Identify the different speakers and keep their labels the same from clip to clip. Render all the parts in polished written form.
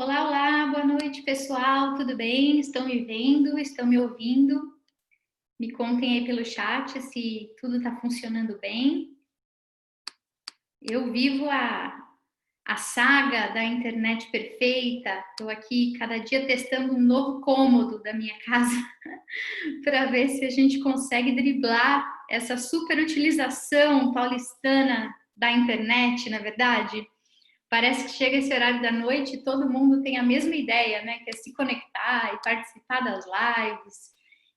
Speaker 1: Olá, olá, boa noite, pessoal. Tudo bem? Estão me vendo? Estão me ouvindo? Me contem aí pelo chat se tudo está funcionando bem. Eu vivo a saga da internet perfeita. Estou aqui cada dia testando um novo cômodo da minha casa para ver se a gente consegue driblar essa superutilização paulistana da internet, na é verdade? Parece que chega esse horário da noite e todo mundo tem a mesma ideia, né? Que é se conectar e participar das lives.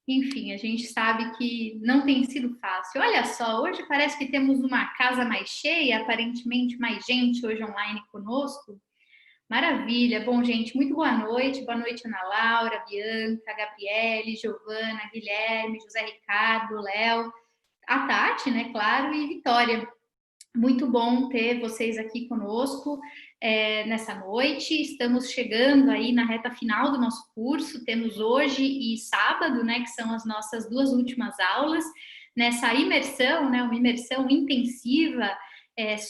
Speaker 1: Enfim, a gente sabe que não tem sido fácil. Olha só, hoje parece que temos uma casa mais cheia, aparentemente mais gente hoje online conosco. Maravilha. Bom, gente, muito boa noite. Boa noite, Ana Laura, Bianca, Gabriele, Giovana, Guilherme, José Ricardo, Léo, a Tati, né, claro, e Vitória. Muito bom ter vocês aqui conosco nessa noite. Estamos chegando aí na reta final do nosso curso. Temos hoje e sábado, né, que são as nossas duas últimas aulas, nessa imersão, né, uma imersão intensiva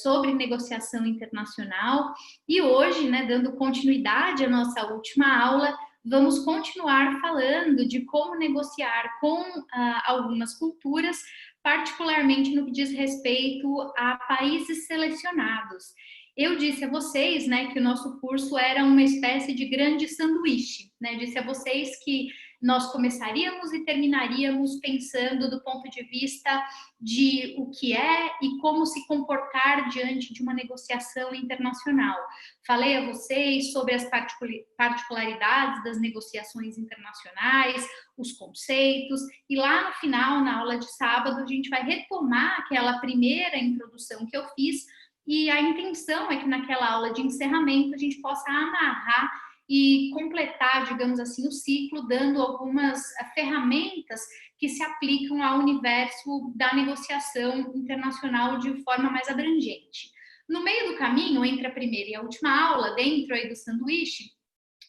Speaker 1: sobre negociação internacional. E hoje, né, dando continuidade à nossa última aula, vamos continuar falando de como negociar com algumas culturas, particularmente no que diz respeito a países selecionados. Eu disse a vocês, né, que o nosso curso era uma espécie de grande sanduíche, né? Disse a vocês que nós começaríamos e terminaríamos pensando do ponto de vista de o que é e como se comportar diante de uma negociação internacional. Falei a vocês sobre as particularidades das negociações internacionais, os conceitos, e lá no final, na aula de sábado, a gente vai retomar aquela primeira introdução que eu fiz, e a intenção é que naquela aula de encerramento a gente possa amarrar e completar, digamos assim, o ciclo, dando algumas ferramentas que se aplicam ao universo da negociação internacional de forma mais abrangente. No meio do caminho, entre a primeira e a última aula, dentro aí do sanduíche,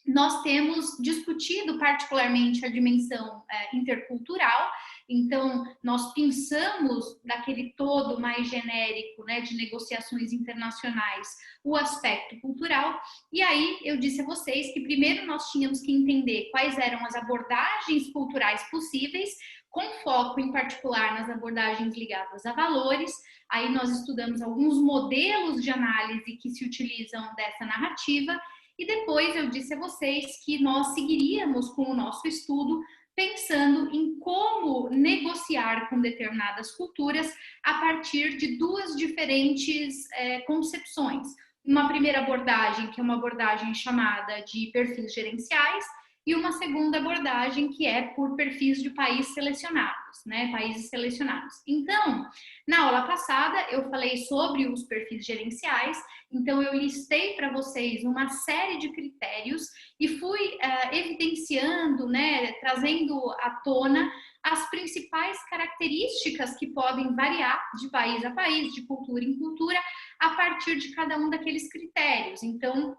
Speaker 1: nós temos discutido particularmente a dimensão intercultural. Então, nós pensamos daquele todo mais genérico, né, de negociações internacionais, o aspecto cultural. E aí eu disse a vocês que primeiro nós tínhamos que entender quais eram as abordagens culturais possíveis, com foco em particular nas abordagens ligadas a valores. Aí nós estudamos alguns modelos de análise que se utilizam dessa narrativa. E depois eu disse a vocês que nós seguiríamos com o nosso estudo pensando em como negociar com determinadas culturas a partir de duas diferentes concepções. Uma primeira abordagem, que é uma abordagem chamada de perfis gerenciais, e uma segunda abordagem que é por perfis de países selecionados, né? Países selecionados. Então, na aula passada eu falei sobre os perfis gerenciais. Então, eu listei para vocês uma série de critérios e fui evidenciando, né, trazendo à tona as principais características que podem variar de país a país, de cultura em cultura, a partir de cada um daqueles critérios. Então,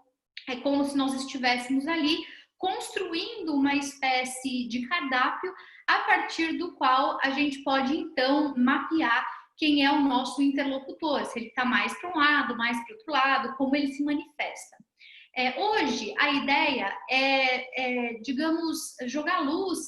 Speaker 1: é como se nós estivéssemos ali construindo uma espécie de cardápio a partir do qual a gente pode, então, mapear quem é o nosso interlocutor, se ele está mais para um lado, mais para o outro lado, como ele se manifesta. Hoje, a ideia digamos, jogar luz,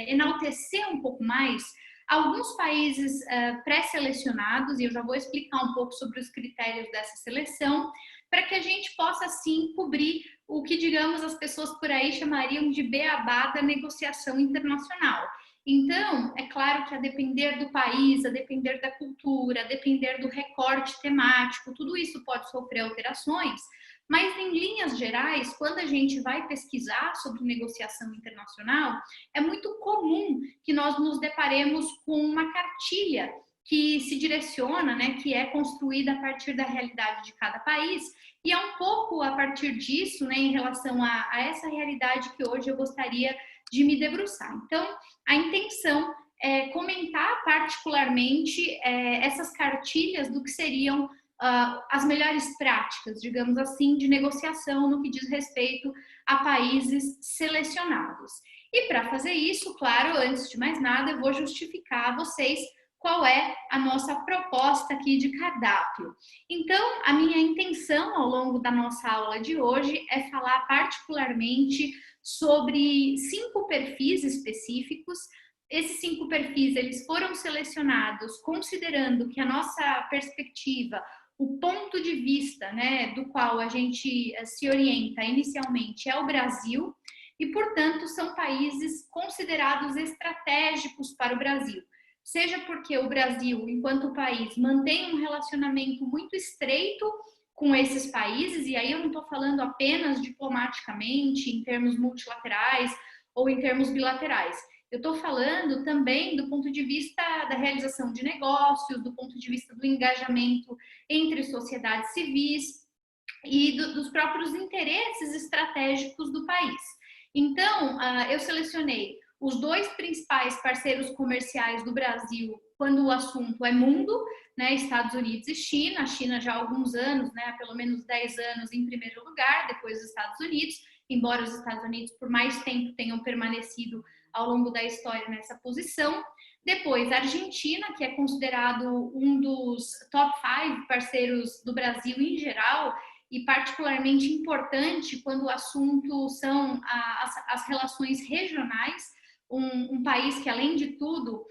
Speaker 1: enaltecer um pouco mais alguns países pré-selecionados, e eu já vou explicar um pouco sobre os critérios dessa seleção, para que a gente possa, sim, cobrir o que, digamos, as pessoas por aí chamariam de beabá da negociação internacional. Então, é claro que a depender do país, a depender da cultura, a depender do recorte temático, tudo isso pode sofrer alterações, mas em linhas gerais, quando a gente vai pesquisar sobre negociação internacional, é muito comum que nós nos deparemos com uma cartilha que se direciona, né, que é construída a partir da realidade de cada país, e é um pouco a partir disso, né, em relação a essa realidade que hoje eu gostaria de me debruçar. Então, a intenção é comentar particularmente essas cartilhas do que seriam as melhores práticas, digamos assim, de negociação no que diz respeito a países selecionados. E para fazer isso, claro, antes de mais nada, eu vou justificar a vocês qual é a nossa proposta aqui de cardápio. Então, a minha intenção ao longo da nossa aula de hoje é falar particularmente sobre 5 perfis específicos. Esses 5 perfis, eles foram selecionados considerando que a nossa perspectiva, o ponto de vista, né, do qual a gente se orienta inicialmente é o Brasil, e, portanto, são países considerados estratégicos para o Brasil. Seja porque o Brasil, enquanto país, mantém um relacionamento muito estreito com esses países, e aí eu não estou falando apenas diplomaticamente, em termos multilaterais ou em termos bilaterais. Eu estou falando também do ponto de vista da realização de negócios, do ponto de vista do engajamento entre sociedades civis e dos próprios interesses estratégicos do país. Então, eu selecionei os 2 principais parceiros comerciais do Brasil quando o assunto é mundo, né, Estados Unidos e China. A China já há alguns anos, né, há pelo menos 10 anos em primeiro lugar, depois os Estados Unidos, embora os Estados Unidos por mais tempo tenham permanecido ao longo da história nessa posição. Depois, a Argentina, que é considerado um dos top 5 parceiros do Brasil em geral, e particularmente importante quando o assunto são as relações regionais. Um país que, além de tudo,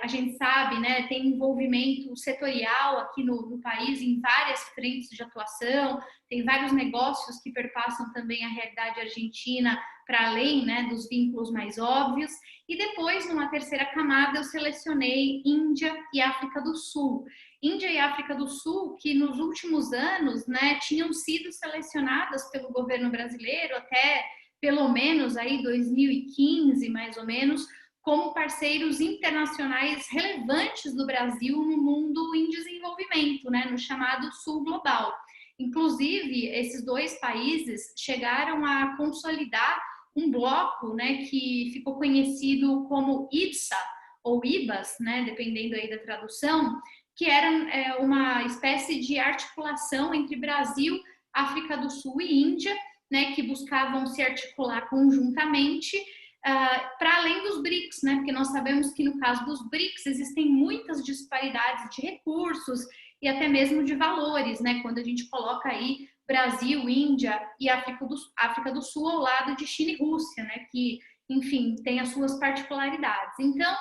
Speaker 1: a gente sabe, né, tem envolvimento setorial aqui no país em várias frentes de atuação, tem vários negócios que perpassam também a realidade argentina para além, né, dos vínculos mais óbvios. E depois, numa terceira camada, eu selecionei Índia e África do Sul. Índia e África do Sul, que nos últimos anos, né, tinham sido selecionadas pelo governo brasileiro até pelo menos aí 2015, mais ou menos, como parceiros internacionais relevantes do Brasil no mundo em desenvolvimento, né, no chamado Sul Global. Inclusive, esses 2 países chegaram a consolidar um bloco, né, que ficou conhecido como IBSA, ou IBAS, né, dependendo aí da tradução, que era uma espécie de articulação entre Brasil, África do Sul e Índia, né, que buscavam se articular conjuntamente para além dos BRICS, né, porque nós sabemos que no caso dos BRICS existem muitas disparidades de recursos e até mesmo de valores, né, quando a gente coloca aí Brasil, Índia e África do Sul ao lado de China e Rússia, né, que, enfim, tem as suas particularidades. Então,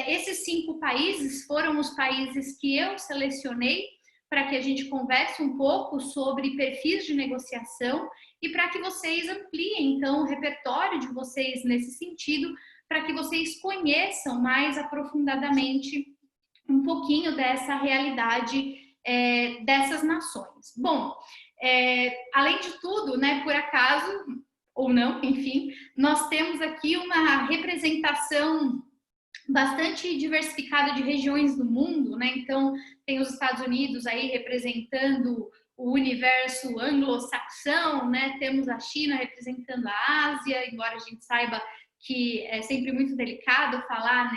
Speaker 1: esses 5 países foram os países que eu selecionei para que a gente converse um pouco sobre perfis de negociação e para que vocês ampliem, então, o repertório de vocês nesse sentido, para que vocês conheçam mais aprofundadamente um pouquinho dessa realidade dessas nações. Bom, além de tudo, né, por acaso, ou não, enfim, nós temos aqui uma representação bastante diversificada de regiões do mundo, né? Então, tem os Estados Unidos aí representando o universo anglo-saxão, né? Temos a China representando a Ásia, embora a gente saiba que é sempre muito delicado falar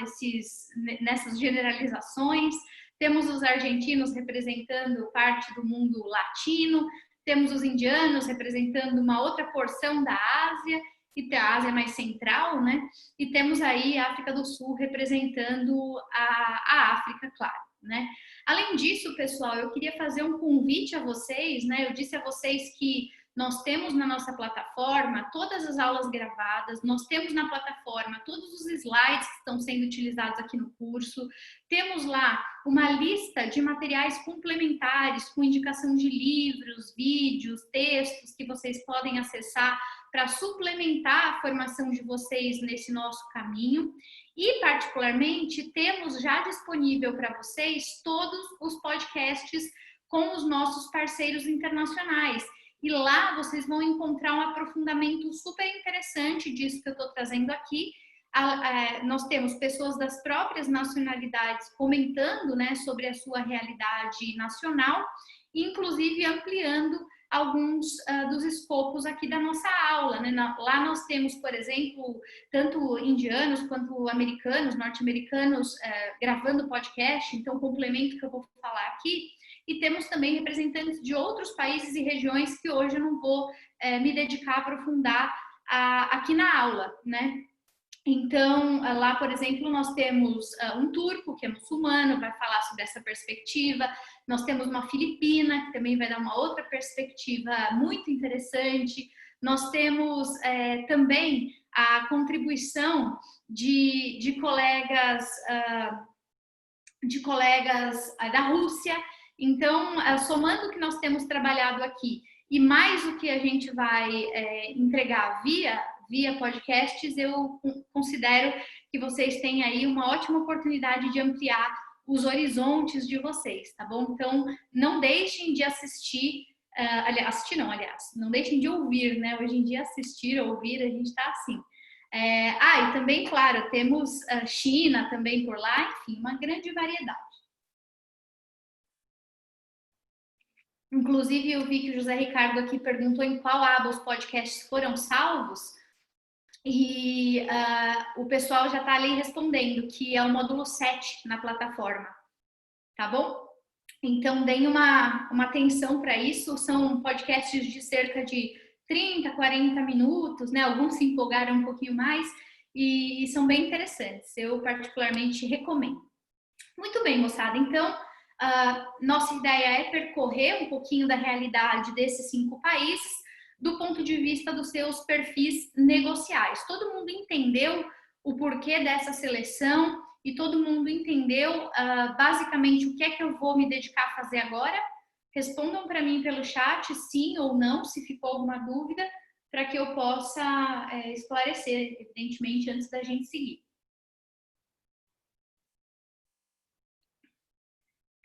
Speaker 1: nessas generalizações. Temos os argentinos representando parte do mundo latino, temos os indianos representando uma outra porção da Ásia, e a Ásia mais central, né? E temos aí a África do Sul representando a África, claro, né? Além disso, pessoal, eu queria fazer um convite a vocês, né? Eu disse a vocês que nós temos na nossa plataforma todas as aulas gravadas, nós temos na plataforma todos os slides que estão sendo utilizados aqui no curso, temos lá uma lista de materiais complementares com indicação de livros, vídeos, textos que vocês podem acessar para suplementar a formação de vocês nesse nosso caminho. E, particularmente, temos já disponível para vocês todos os podcasts com os nossos parceiros internacionais. E lá vocês vão encontrar um aprofundamento super interessante disso que eu estou trazendo aqui. Nós temos pessoas das próprias nacionalidades comentando, né, sobre a sua realidade nacional, inclusive ampliando alguns dos escopos aqui da nossa aula, né? Lá nós temos, por exemplo, tanto indianos quanto americanos, norte-americanos gravando podcast, então complemento que eu vou falar aqui, e temos também representantes de outros países e regiões que hoje eu não vou me dedicar a aprofundar aqui na aula, né? Então, lá, por exemplo, nós temos um turco, que é muçulmano, vai falar sobre essa perspectiva. Nós temos uma filipina, que também vai dar uma outra perspectiva muito interessante. Nós temos também a contribuição de colegas da Rússia. Então, somando o que nós temos trabalhado aqui e mais o que a gente vai entregar via podcasts, eu considero que vocês têm aí uma ótima oportunidade de ampliar os horizontes de vocês, tá bom? Então, não deixem de assistir, não deixem de ouvir, né? Hoje em dia, assistir, ouvir, a gente tá assim. E também, claro, temos China também por lá, enfim, uma grande variedade. Inclusive, eu vi que o José Ricardo aqui perguntou em qual aba os podcasts foram salvos, e o pessoal já está ali respondendo que é o módulo 7 na plataforma, tá bom? Então, deem uma atenção para isso, são podcasts de cerca de 30, 40 minutos, né? Alguns se empolgaram um pouquinho mais e são bem interessantes, eu particularmente recomendo. Muito bem, moçada, então, nossa ideia é percorrer um pouquinho da realidade desses 5 países, do ponto de vista dos seus perfis negociais. Todo mundo entendeu o porquê dessa seleção e todo mundo entendeu basicamente o que é que eu vou me dedicar a fazer agora? Respondam para mim pelo chat, sim ou não, se ficou alguma dúvida, para que eu possa esclarecer, evidentemente, antes da gente seguir.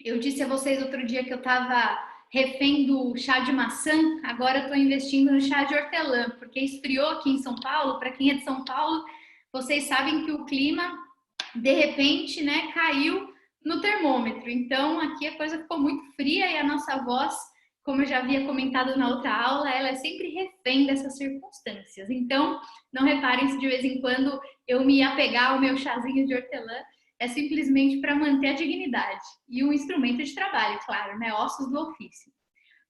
Speaker 1: Eu disse a vocês outro dia que eu estava refém do chá de maçã, agora eu estou investindo no chá de hortelã, porque esfriou aqui em São Paulo. Para quem é de São Paulo, vocês sabem que o clima, de repente, né, caiu no termômetro. Então, aqui a coisa ficou muito fria e a nossa voz, como eu já havia comentado na outra aula, ela é sempre refém dessas circunstâncias. Então, não reparem se de vez em quando eu me apegar ao meu chazinho de hortelã, é simplesmente para manter a dignidade e um instrumento de trabalho, claro, né? Ossos do ofício.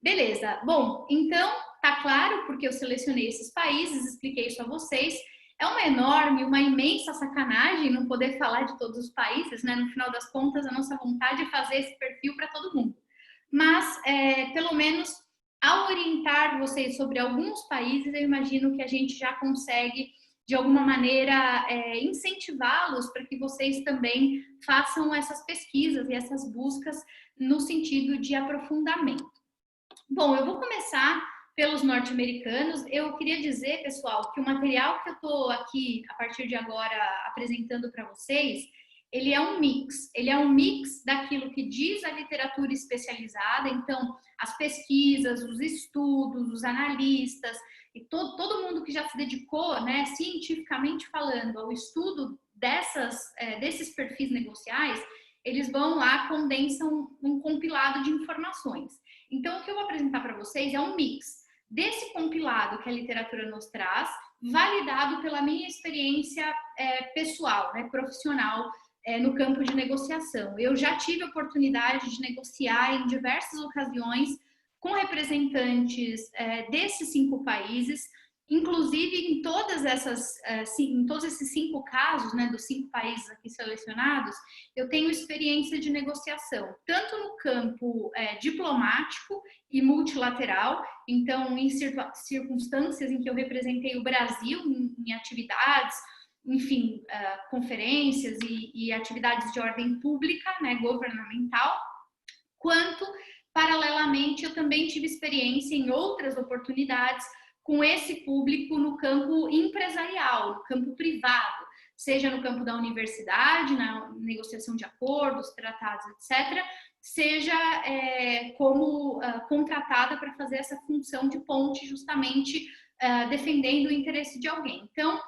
Speaker 1: Beleza. Bom, então tá claro porque eu selecionei esses países, expliquei isso a vocês. É uma enorme, uma imensa sacanagem não poder falar de todos os países, né? No final das contas, a nossa vontade é fazer esse perfil para todo mundo. Mas, pelo menos, ao orientar vocês sobre alguns países, eu imagino que a gente já consegue de alguma maneira incentivá-los para que vocês também façam essas pesquisas e essas buscas no sentido de aprofundamento. Bom, eu vou começar pelos norte-americanos. Eu queria dizer, pessoal, que o material que eu estou aqui, a partir de agora, apresentando para vocês, ele é um mix daquilo que diz a literatura especializada, então, as pesquisas, os estudos, os analistas, e todo mundo que já se dedicou, né, cientificamente falando, ao estudo desses perfis negociais, eles vão lá, condensam um compilado de informações. Então, o que eu vou apresentar para vocês é um mix desse compilado que a literatura nos traz, validado pela minha experiência pessoal, né, profissional, no campo de negociação. Eu já tive a oportunidade de negociar em diversas ocasiões com representantes desses 5 países, inclusive em todos esses 5 casos, né, dos 5 países aqui selecionados, eu tenho experiência de negociação, tanto no campo diplomático e multilateral, então em circunstâncias em que eu representei o Brasil em atividades, enfim, conferências e atividades de ordem pública, né, governamental, quanto, paralelamente, eu também tive experiência em outras oportunidades com esse público no campo empresarial, no campo privado, seja no campo da universidade, na negociação de acordos, tratados, etc., seja como contratada para fazer essa função de ponte, justamente defendendo o interesse de alguém. Então,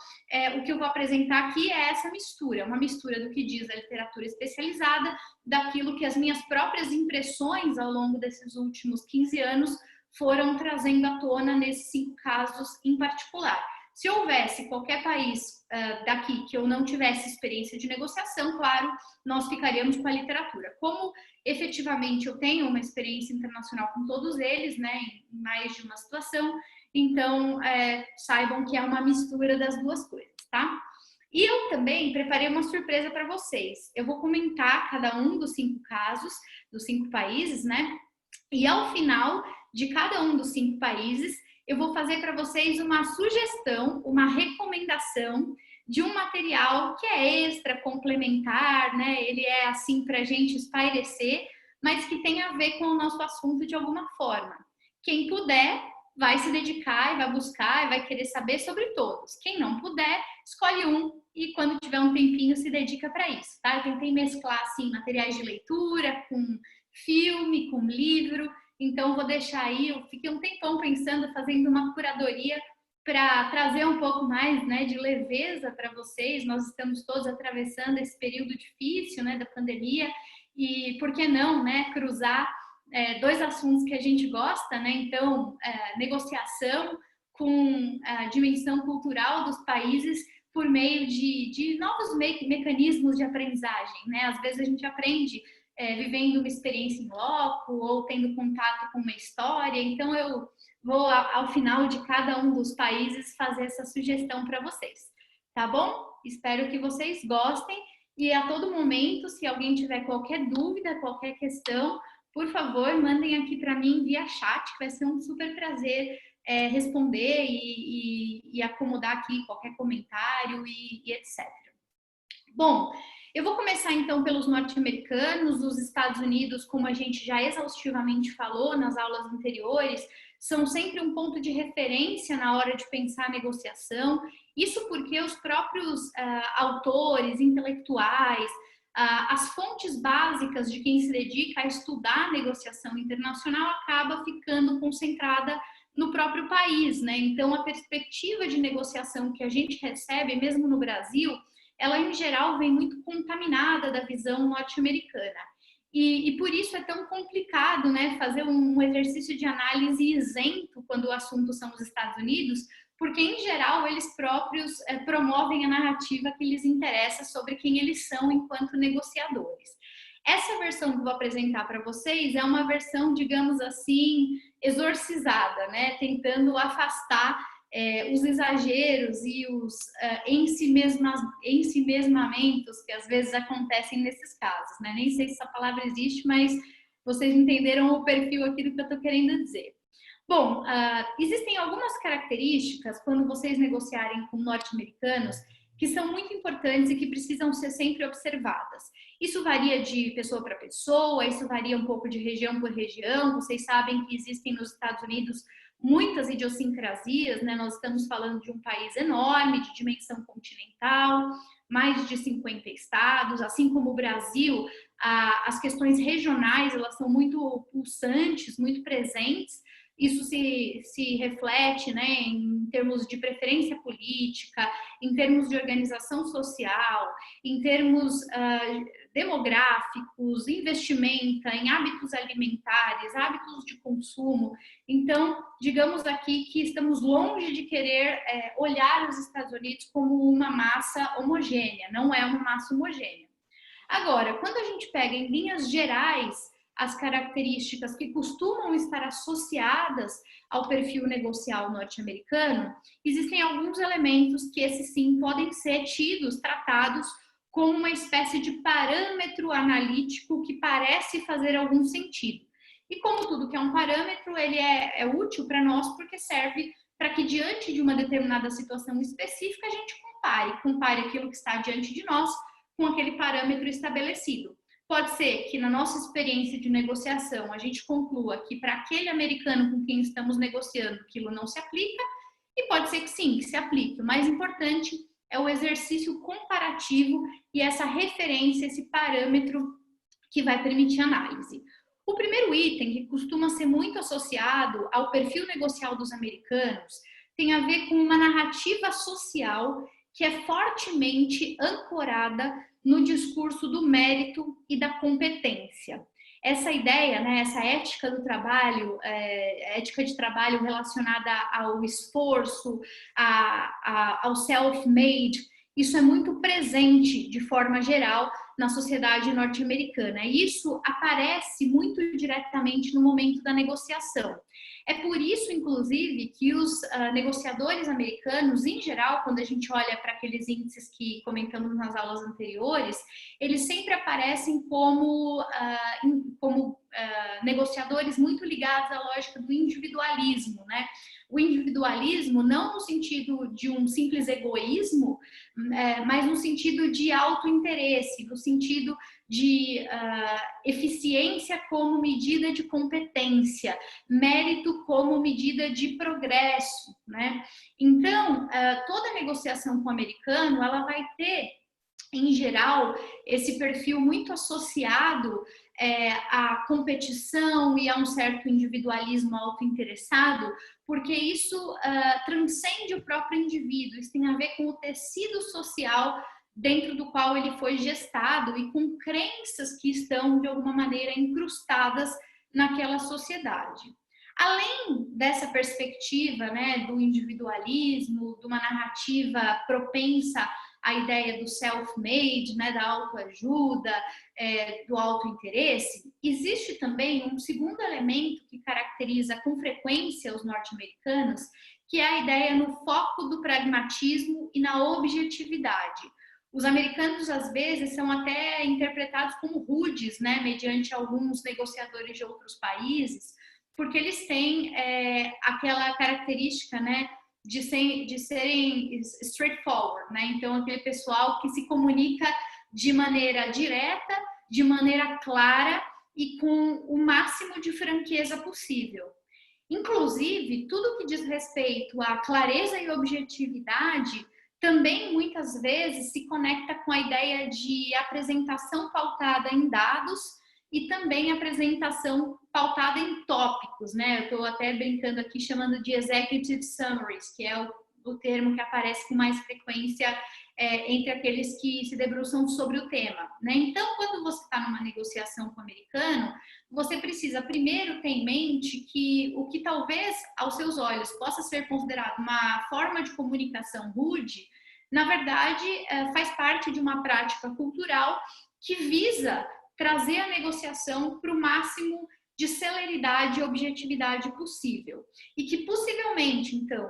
Speaker 1: o que eu vou apresentar aqui é essa mistura, uma mistura do que diz a literatura especializada, daquilo que as minhas próprias impressões ao longo desses últimos 15 anos foram trazendo à tona nesses 5 casos em particular. Se houvesse qualquer país daqui que eu não tivesse experiência de negociação, claro, nós ficaríamos com a literatura. Como efetivamente eu tenho uma experiência internacional com todos eles, né, em mais de uma situação, então saibam que é uma mistura das duas coisas, tá? E eu também preparei uma surpresa para vocês. Eu vou comentar cada um dos 5 casos, dos 5 países, né? E ao final de cada um dos 5 países, eu vou fazer para vocês uma sugestão, uma recomendação de um material que é extra, complementar, né? Ele é assim para a gente espairecer, mas que tem a ver com o nosso assunto de alguma forma. Quem puder, vai se dedicar e vai buscar e vai querer saber sobre todos. Quem não puder, escolhe um e quando tiver um tempinho se dedica para isso, tá? Eu tentei mesclar assim materiais de leitura com filme, com livro, então vou deixar aí, eu fiquei um tempão pensando, fazendo uma curadoria para trazer um pouco mais, né, de leveza para vocês. Nós estamos todos atravessando esse período difícil, né, da pandemia, e por que não, né, cruzar dois assuntos que a gente gosta, né? Então, negociação com a dimensão cultural dos países por meio de novos mecanismos de aprendizagem, né? Às vezes a gente aprende vivendo uma experiência em loco ou tendo contato com uma história. Então, eu vou, ao final de cada um dos países, fazer essa sugestão para vocês, tá bom? Espero que vocês gostem e a todo momento, se alguém tiver qualquer dúvida, qualquer questão, por favor, mandem aqui para mim via chat, que vai ser um super prazer responder e acomodar aqui qualquer comentário e etc. Bom, eu vou começar então pelos norte-americanos. Os Estados Unidos, como a gente já exaustivamente falou nas aulas anteriores, são sempre um ponto de referência na hora de pensar a negociação. Isso porque os próprios autores, intelectuais, as fontes básicas de quem se dedica a estudar a negociação internacional acaba ficando concentrada no próprio país, né? Então, a perspectiva de negociação que a gente recebe, mesmo no Brasil, ela em geral vem muito contaminada da visão norte-americana. E por isso é tão complicado, né, fazer um exercício de análise isento quando o assunto são os Estados Unidos, porque em geral eles próprios promovem a narrativa que lhes interessa sobre quem eles são enquanto negociadores. Essa versão que eu vou apresentar para vocês é uma versão, digamos assim, exorcizada, né, tentando afastar os exageros e os ensimesmamentos que às vezes acontecem nesses casos, né? Nem sei se essa palavra existe, mas vocês entenderam o perfil aqui do que eu estou querendo dizer. Bom, existem algumas características quando vocês negociarem com norte-americanos que são muito importantes e que precisam ser sempre observadas. Isso varia de pessoa para pessoa, isso varia um pouco de região por região. Vocês sabem que existem nos Estados Unidos muitas idiosincrasias, né? Nós estamos falando de um país enorme, de dimensão continental, mais de 50 estados, assim como o Brasil, as questões regionais, elas são muito pulsantes, muito presentes. Isso se reflete, né, em termos de preferência política, em termos de organização social, em termos demográficos, investimento, em hábitos alimentares, hábitos de consumo. Então, digamos aqui que estamos longe de querer olhar os Estados Unidos como uma massa homogênea, não é uma massa homogênea. Agora, quando a gente pega em linhas gerais as características que costumam estar associadas ao perfil negocial norte-americano, existem alguns elementos que esses sim podem ser tidos, tratados como uma espécie de parâmetro analítico que parece fazer algum sentido. E como tudo que é um parâmetro, ele é útil para nós porque serve para que diante de uma determinada situação específica a gente compare aquilo que está diante de nós com aquele parâmetro estabelecido. Pode ser que na nossa experiência de negociação a gente conclua que para aquele americano com quem estamos negociando aquilo não se aplica, e pode ser que sim, que se aplique. O mais importante é o exercício comparativo e essa referência, esse parâmetro que vai permitir análise. O primeiro item, que costuma ser muito associado ao perfil negocial dos americanos, tem a ver com uma narrativa social que é fortemente ancorada no discurso do mérito e da competência. Essa ideia, né, essa ética do trabalho, ética de trabalho relacionada ao esforço, ao self-made, isso é muito presente de forma geral na sociedade norte-americana. E isso aparece muito diretamente no momento da negociação. É por isso, inclusive, que os negociadores americanos, em geral, quando a gente olha para aqueles índices que comentamos nas aulas anteriores, eles sempre aparecem como negociadores muito ligados à lógica do individualismo, né? O individualismo não no sentido de um simples egoísmo, mas no sentido de autointeresse, no sentido de eficiência como medida de competência, mérito como medida de progresso, né? Então, toda negociação com o americano, ela vai ter, em geral, esse perfil muito associado à competição e a um certo individualismo autointeressado, porque isso transcende o próprio indivíduo, isso tem a ver com o tecido social dentro do qual ele foi gestado e com crenças que estão, de alguma maneira, incrustadas naquela sociedade. Além dessa perspectiva, né, do individualismo, de uma narrativa propensa à ideia do self-made, né, da autoajuda, do autointeresse, existe também um segundo elemento que caracteriza com frequência os norte-americanos, que é a ideia no foco do pragmatismo e na objetividade. Os americanos, às vezes, são até interpretados como rudes, né, mediante alguns negociadores de outros países, porque eles têm aquela característica, né, de serem straightforward, né? Então, aquele pessoal que se comunica de maneira direta, de maneira clara e com o máximo de franqueza possível. Inclusive, tudo que diz respeito à clareza e objetividade também muitas vezes se conecta com a ideia de apresentação pautada em dados e também apresentação pautada em tópicos, né? Eu estou até brincando aqui chamando de executive summaries, que é o termo que aparece com mais frequência entre aqueles que se debruçam sobre o tema, né? Então, quando você está numa negociação com o americano, você precisa primeiro ter em mente que o que talvez aos seus olhos possa ser considerado uma forma de comunicação rude, na verdade faz parte de uma prática cultural que visa trazer a negociação para o máximo de celeridade e objetividade possível. E que possivelmente, então,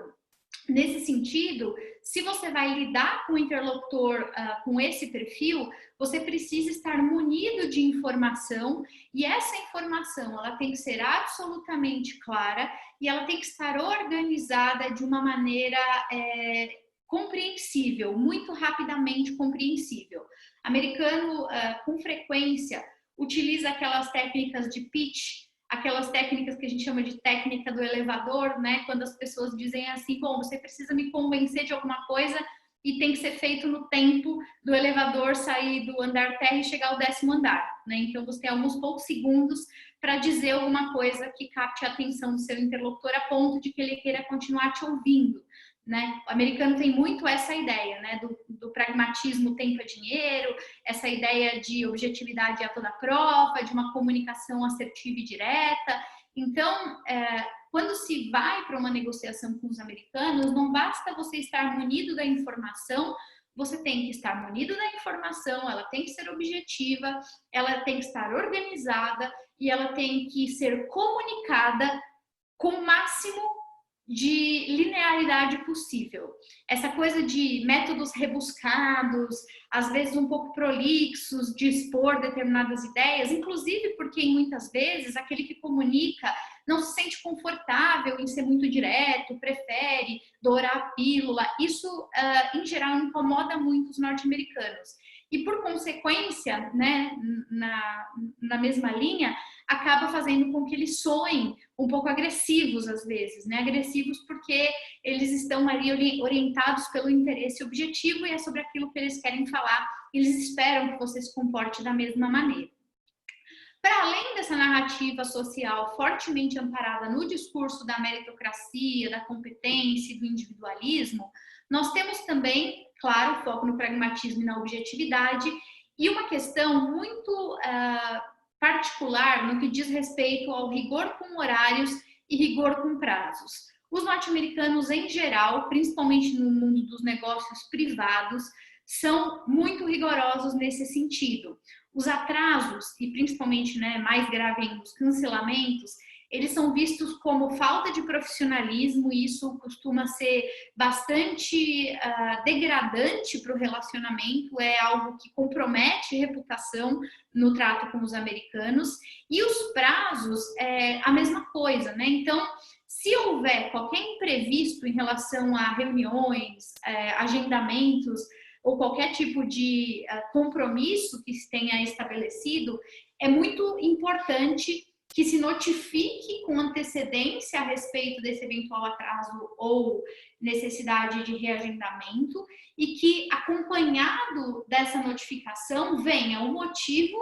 Speaker 1: nesse sentido, se você vai lidar com o interlocutor com esse perfil, você precisa estar munido de informação e essa informação ela tem que ser absolutamente clara e ela tem que estar organizada de uma maneira compreensível, muito rapidamente compreensível. Americano, com frequência, utiliza aquelas técnicas de pitch, aquelas técnicas que a gente chama de técnica do elevador, né? Quando as pessoas dizem assim, bom, você precisa me convencer de alguma coisa e tem que ser feito no tempo do elevador sair do andar terra e chegar ao 10º andar, né? Então, você tem alguns poucos segundos para dizer alguma coisa que capte a atenção do seu interlocutor a ponto de que ele queira continuar te ouvindo, né? O americano tem muito essa ideia, né, do pragmatismo, tempo é dinheiro, essa ideia de objetividade a toda prova, de uma comunicação assertiva e direta. Então, quando se vai para uma negociação com os americanos, não basta você estar munido da informação, você tem que estar munido da informação, ela tem que ser objetiva, ela tem que estar organizada e ela tem que ser comunicada com o máximo de linearidade possível. Essa coisa de métodos rebuscados, às vezes um pouco prolixos, de expor determinadas ideias, inclusive porque muitas vezes aquele que comunica não se sente confortável em ser muito direto, prefere dourar a pílula. Isso, em geral, incomoda muito os norte-americanos. E, por consequência, né, na mesma linha, acaba fazendo com que eles soem um pouco agressivos às vezes, né? Agressivos porque eles estão ali orientados pelo interesse objetivo e é sobre aquilo que eles querem falar, eles esperam que você se comporte da mesma maneira. Para além dessa narrativa social fortemente amparada no discurso da meritocracia, da competência e do individualismo, nós temos também, claro, foco no pragmatismo e na objetividade e uma questão muito particular no que diz respeito ao rigor com horários e rigor com prazos. Os norte-americanos, em geral, principalmente no mundo dos negócios privados, são muito rigorosos nesse sentido. Os atrasos, e principalmente, né, mais grave ainda, os cancelamentos, eles são vistos como falta de profissionalismo, e isso costuma ser bastante degradante para o relacionamento, é algo que compromete a reputação no trato com os americanos. E os prazos é a mesma coisa, né? Então, se houver qualquer imprevisto em relação a reuniões, agendamentos, ou qualquer tipo de compromisso que se tenha estabelecido, é muito importante que se notifique com antecedência a respeito desse eventual atraso ou necessidade de reagendamento, e que, acompanhado dessa notificação, venha o motivo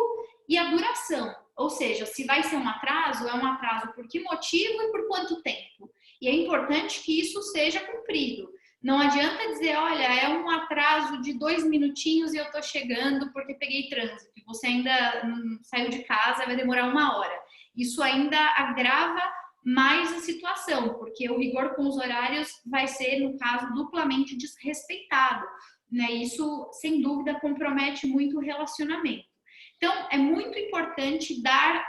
Speaker 1: e a duração. Ou seja, se vai ser um atraso, é um atraso por que motivo e por quanto tempo. E é importante que isso seja cumprido. Não adianta dizer, olha, é um atraso de 2 minutinhos e eu tô chegando porque peguei trânsito, e você ainda não saiu de casa, vai demorar 1 hora. Isso ainda agrava mais a situação, porque o rigor com os horários vai ser, no caso, duplamente desrespeitado, né? Isso, sem dúvida, compromete muito o relacionamento. Então, é muito importante dar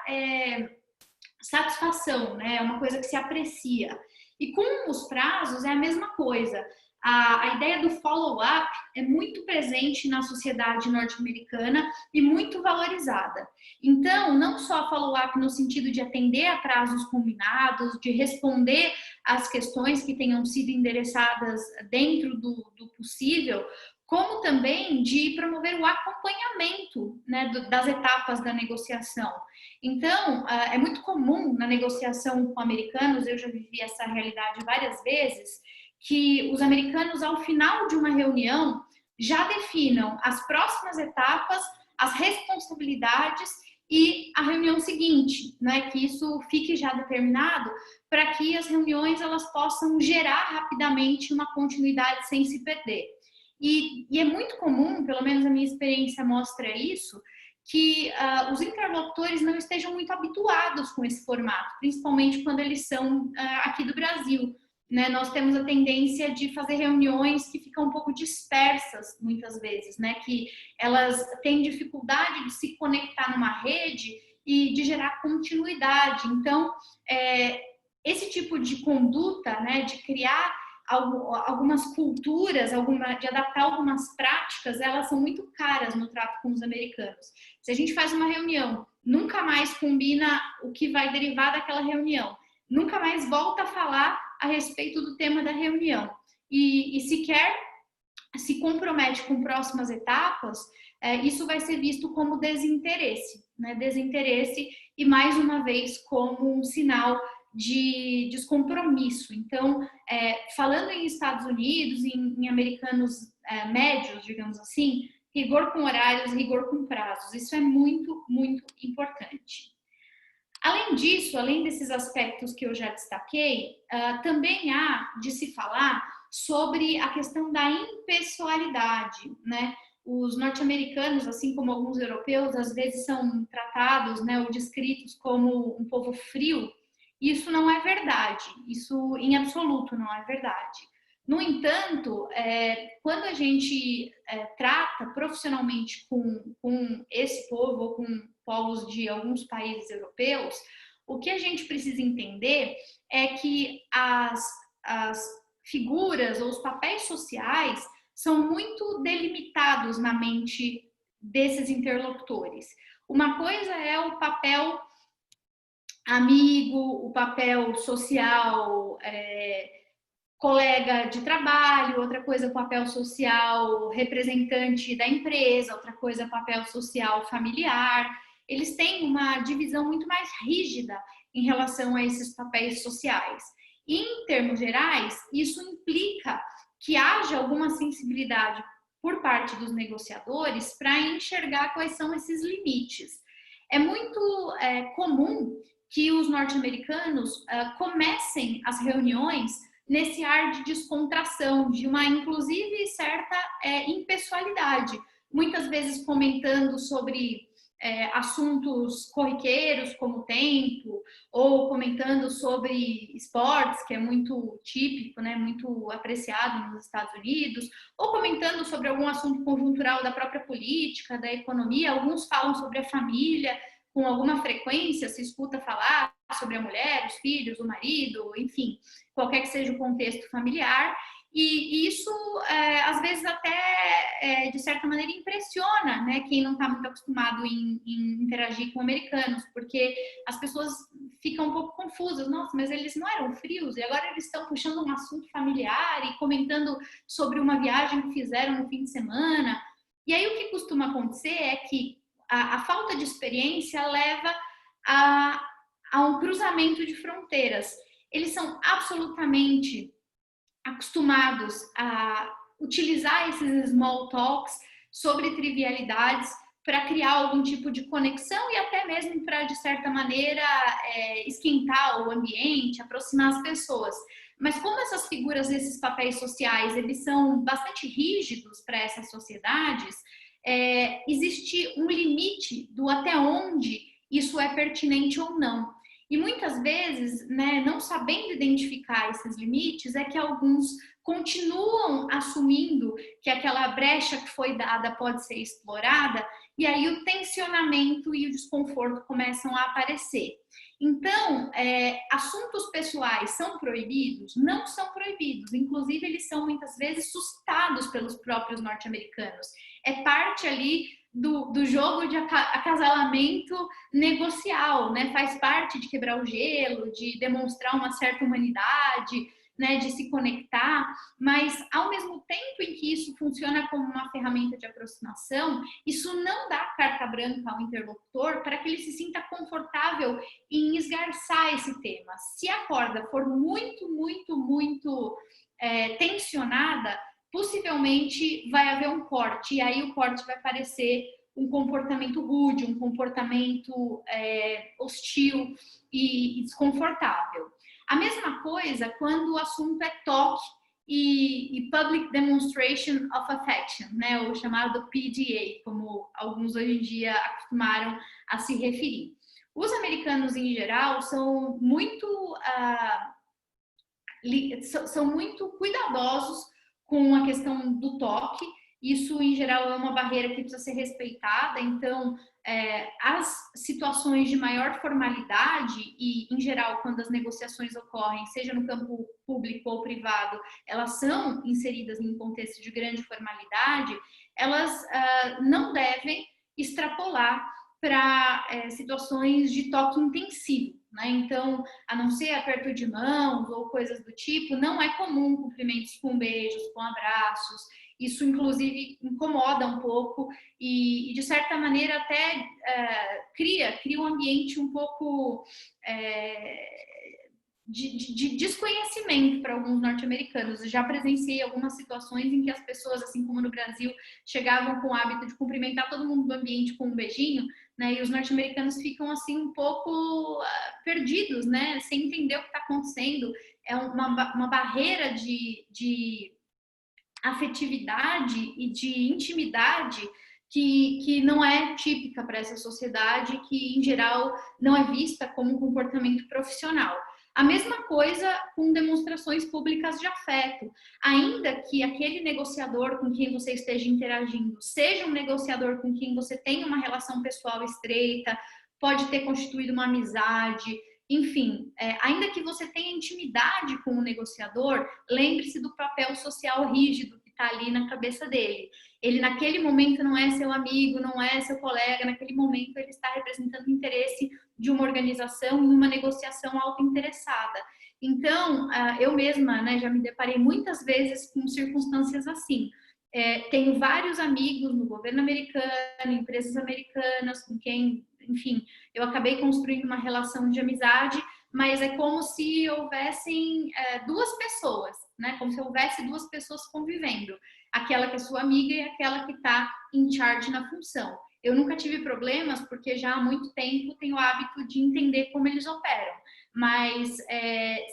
Speaker 1: satisfação, né? É uma coisa que se aprecia. E com os prazos é a mesma coisa. A ideia do follow-up é muito presente na sociedade norte-americana e muito valorizada. Então, não só follow-up no sentido de atender a prazos combinados, de responder às questões que tenham sido endereçadas dentro do possível, como também de promover o acompanhamento, né, das etapas da negociação. Então, é muito comum na negociação com americanos, eu já vivi essa realidade várias vezes, que os americanos, ao final de uma reunião, já definam as próximas etapas, as responsabilidades e a reunião seguinte, né? Que isso fique já determinado para que as reuniões elas possam gerar rapidamente uma continuidade sem se perder. E é muito comum, pelo menos a minha experiência mostra isso, que os interlocutores não estejam muito habituados com esse formato, principalmente quando eles são aqui do Brasil. Né, nós temos a tendência de fazer reuniões que ficam um pouco dispersas, muitas vezes, né, que elas têm dificuldade de se conectar numa rede e de gerar continuidade. Então, esse tipo de conduta, né, de criar algumas culturas, de adaptar algumas práticas, elas são muito caras no trato com os americanos. Se a gente faz uma reunião, nunca mais combina o que vai derivar daquela reunião, nunca mais volta a falar a respeito do tema da reunião e sequer se compromete com próximas etapas, isso vai ser visto como desinteresse, né? Desinteresse e, mais uma vez, como um sinal de descompromisso. Então, falando em Estados Unidos, em americanos médios, digamos assim, rigor com horários, rigor com prazos, isso é muito, muito importante. Além disso, além desses aspectos que eu já destaquei, também há de se falar sobre a questão da impessoalidade, né? Os norte-americanos, assim como alguns europeus, às vezes são tratados, né, ou descritos como um povo frio. Isso não é verdade, isso em absoluto não é verdade. No entanto, quando a gente trata profissionalmente com esse povo ou com povos de alguns países europeus, o que a gente precisa entender é que as figuras ou os papéis sociais são muito delimitados na mente desses interlocutores. Uma coisa é o papel amigo, o papel social, colega de trabalho, outra coisa o papel social representante da empresa, outra coisa o papel social familiar. Eles têm uma divisão muito mais rígida em relação a esses papéis sociais. E, em termos gerais, isso implica que haja alguma sensibilidade por parte dos negociadores para enxergar quais são esses limites. É muito comum que os norte-americanos comecem as reuniões nesse ar de descontração, de uma, inclusive, certa impessoalidade. Muitas vezes comentando sobre assuntos corriqueiros como o tempo, ou comentando sobre esportes, que é muito típico, né, muito apreciado nos Estados Unidos, ou comentando sobre algum assunto conjuntural da própria política, da economia. Alguns falam sobre a família, com alguma frequência se escuta falar sobre a mulher, os filhos, o marido, enfim, qualquer que seja o contexto familiar. E isso, às vezes, até, de certa maneira, impressiona, né, quem não está muito acostumado em interagir com americanos, porque as pessoas ficam um pouco confusas. Nossa, mas eles não eram frios e agora eles estão puxando um assunto familiar e comentando sobre uma viagem que fizeram no fim de semana. E aí o que costuma acontecer é que a falta de experiência leva a um cruzamento de fronteiras. Eles são absolutamente acostumados a utilizar esses small talks sobre trivialidades para criar algum tipo de conexão e até mesmo para, de certa maneira, esquentar o ambiente, aproximar as pessoas. Mas como essas figuras, esses papéis sociais, eles são bastante rígidos para essas sociedades, existe um limite do até onde isso é pertinente ou não. E muitas vezes, né, não sabendo identificar esses limites, é que alguns continuam assumindo que aquela brecha que foi dada pode ser explorada, e aí o tensionamento e o desconforto começam a aparecer. Então, assuntos pessoais são proibidos? Não são proibidos. Inclusive, eles são muitas vezes suscitados pelos próprios norte-americanos. É parte ali do jogo de acasalamento negocial, né? Faz parte de quebrar o gelo, de demonstrar uma certa humanidade, né? De se conectar, mas ao mesmo tempo em que isso funciona como uma ferramenta de aproximação, isso não dá carta branca ao interlocutor para que ele se sinta confortável em esgarçar esse tema. Se a corda for muito tensionada, possivelmente vai haver um corte, e aí o corte vai parecer um comportamento rude, um comportamento hostil e desconfortável. A mesma coisa quando o assunto é toque e Public Demonstration of Affection, né, o chamado PDA, como alguns hoje em dia acostumaram a se referir. Os americanos, em geral, são muito cuidadosos com a questão do toque. Isso, em geral, é uma barreira que precisa ser respeitada. Então, as situações de maior formalidade e, em geral, quando as negociações ocorrem, seja no campo público ou privado, elas são inseridas em um contexto de grande formalidade, elas não devem extrapolar para situações de toque intensivo, né? Então, a não ser aperto de mãos ou coisas do tipo, não é comum cumprimentos com beijos, com abraços. Isso, inclusive, incomoda um pouco e de certa maneira, até cria um ambiente um pouco de desconhecimento para alguns norte-americanos. Eu já presenciei algumas situações em que as pessoas, assim como no Brasil, chegavam com o hábito de cumprimentar todo mundo do ambiente com um beijinho, né? E os norte-americanos ficam assim um pouco perdidos, né? Sem entender o que está acontecendo. É uma barreira de afetividade e de intimidade que não é típica para essa sociedade, que em geral não é vista como um comportamento profissional. A mesma coisa com demonstrações públicas de afeto. Ainda que aquele negociador com quem você esteja interagindo seja um negociador com quem você tem uma relação pessoal estreita, pode ter constituído uma amizade, enfim, ainda que você tenha intimidade com o negociador, lembre-se do papel social rígido que está ali na cabeça dele. Ele, naquele momento, não é seu amigo, não é seu colega, naquele momento ele está representando o interesse de uma organização em uma negociação autointeressada. Então, eu mesma, né, já me deparei muitas vezes com circunstâncias assim. Tenho vários amigos no governo americano, empresas americanas, com quem, enfim, eu acabei construindo uma relação de amizade, mas é como se houvessem duas pessoas, né? Como se houvesse duas pessoas convivendo, aquela que é sua amiga e aquela que está em charge na função. Eu nunca tive problemas, porque já há muito tempo tenho o hábito de entender como eles operam. Mas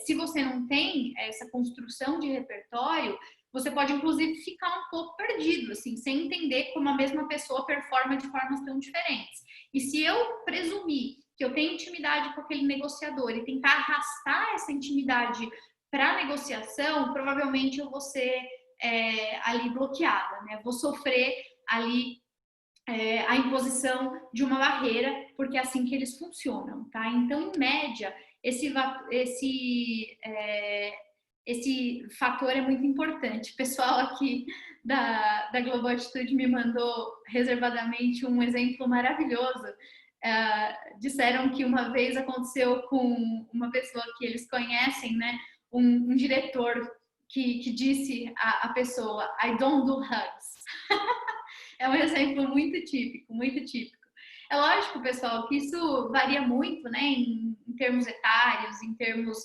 Speaker 1: se você não tem essa construção de repertório, você pode, inclusive, ficar um pouco perdido, assim, sem entender como a mesma pessoa performa de formas tão diferentes. E se eu presumir que eu tenho intimidade com aquele negociador e tentar arrastar essa intimidade para a negociação, provavelmente eu vou ser ali bloqueada, né? Vou sofrer ali a imposição de uma barreira, porque é assim que eles funcionam, tá? Então, em média, esse fator é muito importante. O pessoal aqui da Global Atitude me mandou reservadamente um exemplo maravilhoso. Disseram que uma vez aconteceu com uma pessoa que eles conhecem, né? Um diretor que disse à pessoa, I don't do hugs. É um exemplo muito típico, muito típico. É lógico, pessoal, que isso varia muito, né, em termos etários, em termos,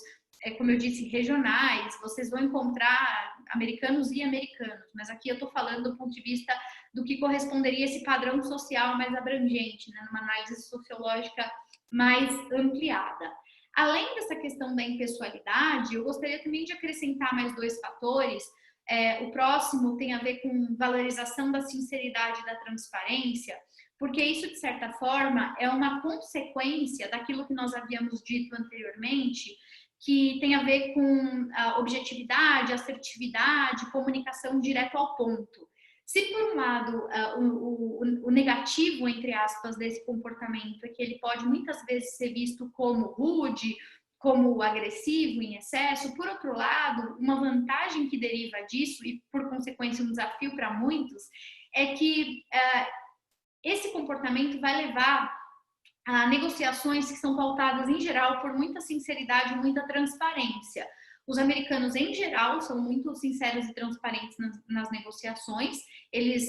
Speaker 1: como eu disse, regionais. Vocês vão encontrar americanos e americanos, mas aqui eu estou falando do ponto de vista do que corresponderia a esse padrão social mais abrangente, né, numa análise sociológica mais ampliada. Além dessa questão da impessoalidade, eu gostaria também de acrescentar mais 2 fatores. O próximo tem a ver com valorização da sinceridade e da transparência, porque isso, de certa forma, é uma consequência daquilo que nós havíamos dito anteriormente, que tem a ver com a objetividade, assertividade, comunicação direto ao ponto. Se, por um lado, o negativo, entre aspas, desse comportamento é que ele pode muitas vezes ser visto como rude, como agressivo em excesso, por outro lado, uma vantagem que deriva disso, e por consequência um desafio para muitos, é que esse comportamento vai levar a negociações que são pautadas, em geral, por muita sinceridade e muita transparência. Os americanos, em geral, são muito sinceros e transparentes nas negociações, eles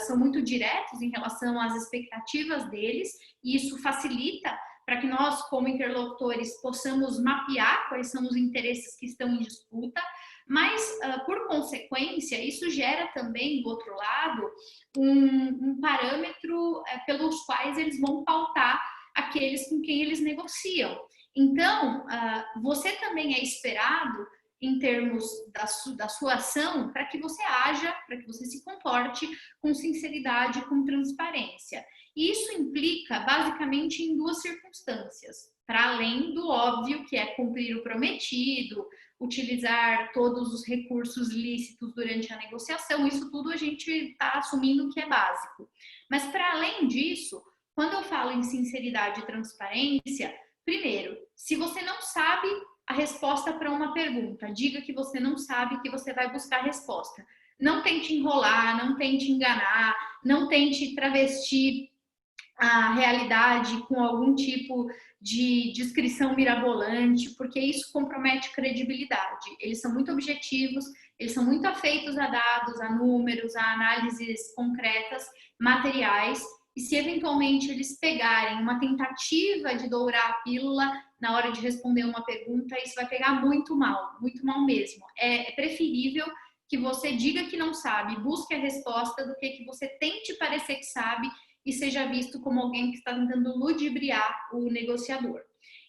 Speaker 1: são muito diretos em relação às expectativas deles, e isso facilita para que nós, como interlocutores, possamos mapear quais são os interesses que estão em disputa, mas, por consequência, isso gera também, do outro lado, um parâmetro pelos quais eles vão pautar aqueles com quem eles negociam. Então, você também é esperado, em termos da sua ação, para que você haja, para que você se comporte com sinceridade e com transparência. E isso implica, basicamente, em 2 circunstâncias, para além do óbvio, que é cumprir o prometido, utilizar todos os recursos lícitos durante a negociação, isso tudo a gente está assumindo que é básico. Mas, para além disso, quando eu falo em sinceridade e transparência, primeiro, se você não sabe a resposta para uma pergunta, diga que você não sabe, que você vai buscar a resposta. Não tente enrolar, não tente enganar, não tente travestir a realidade com algum tipo de descrição mirabolante, porque isso compromete credibilidade. Eles são muito objetivos, eles são muito afeitos a dados, a números, a análises concretas, materiais, e se eventualmente eles pegarem uma tentativa de dourar a pílula na hora de responder uma pergunta, isso vai pegar muito mal mesmo. É preferível que você diga que não sabe, busque a resposta, do que você tente parecer que sabe e seja visto como alguém que está tentando ludibriar o negociador.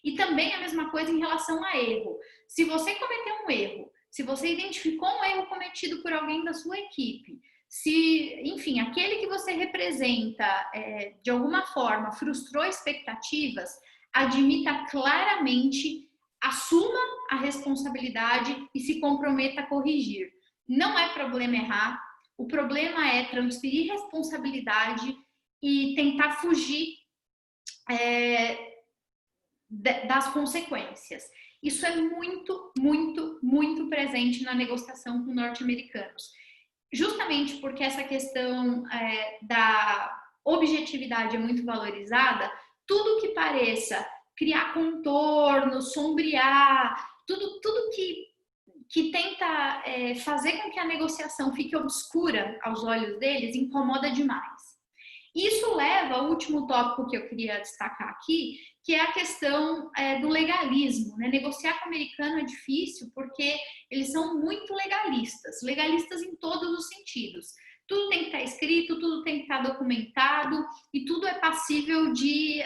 Speaker 1: E também a mesma coisa em relação a erro. Se você cometeu um erro, se você identificou um erro cometido por alguém da sua equipe, se, enfim, aquele que você representa, de alguma forma, frustrou expectativas, admita claramente, assuma a responsabilidade e se comprometa a corrigir. Não é problema errar, o problema é transferir responsabilidade e tentar fugir das consequências. Isso é muito, muito, muito presente na negociação com norte-americanos. Justamente porque essa questão da objetividade é muito valorizada, tudo que pareça criar contorno, sombrear, tudo que tenta fazer com que a negociação fique obscura aos olhos deles, incomoda demais. Isso leva ao último tópico que eu queria destacar aqui, que é a questão do legalismo, né? Negociar com o americano é difícil porque eles são muito legalistas em todos os sentidos. Tudo tem que estar escrito, tudo tem que estar documentado e tudo é passível de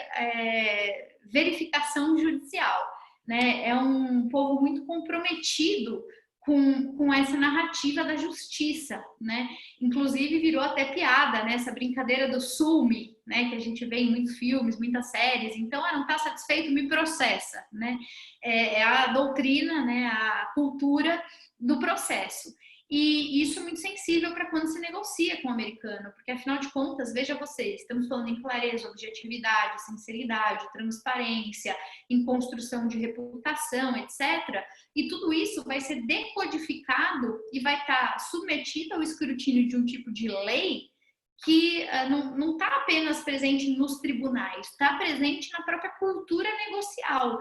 Speaker 1: verificação judicial, né? É um povo muito comprometido com essa narrativa da justiça, né? Inclusive virou até piada, né? Essa brincadeira do sue me, né? Que a gente vê em muitos filmes, muitas séries. Então, não está satisfeito, me processa, né? É a doutrina, né? A cultura do processo. E isso é muito sensível para quando se negocia com o americano, porque afinal de contas, veja vocês, estamos falando em clareza, objetividade, sinceridade, transparência, em construção de reputação, etc. E tudo isso vai ser decodificado e vai estar submetido ao escrutínio de um tipo de lei que não está apenas presente nos tribunais, está presente na própria cultura negocial.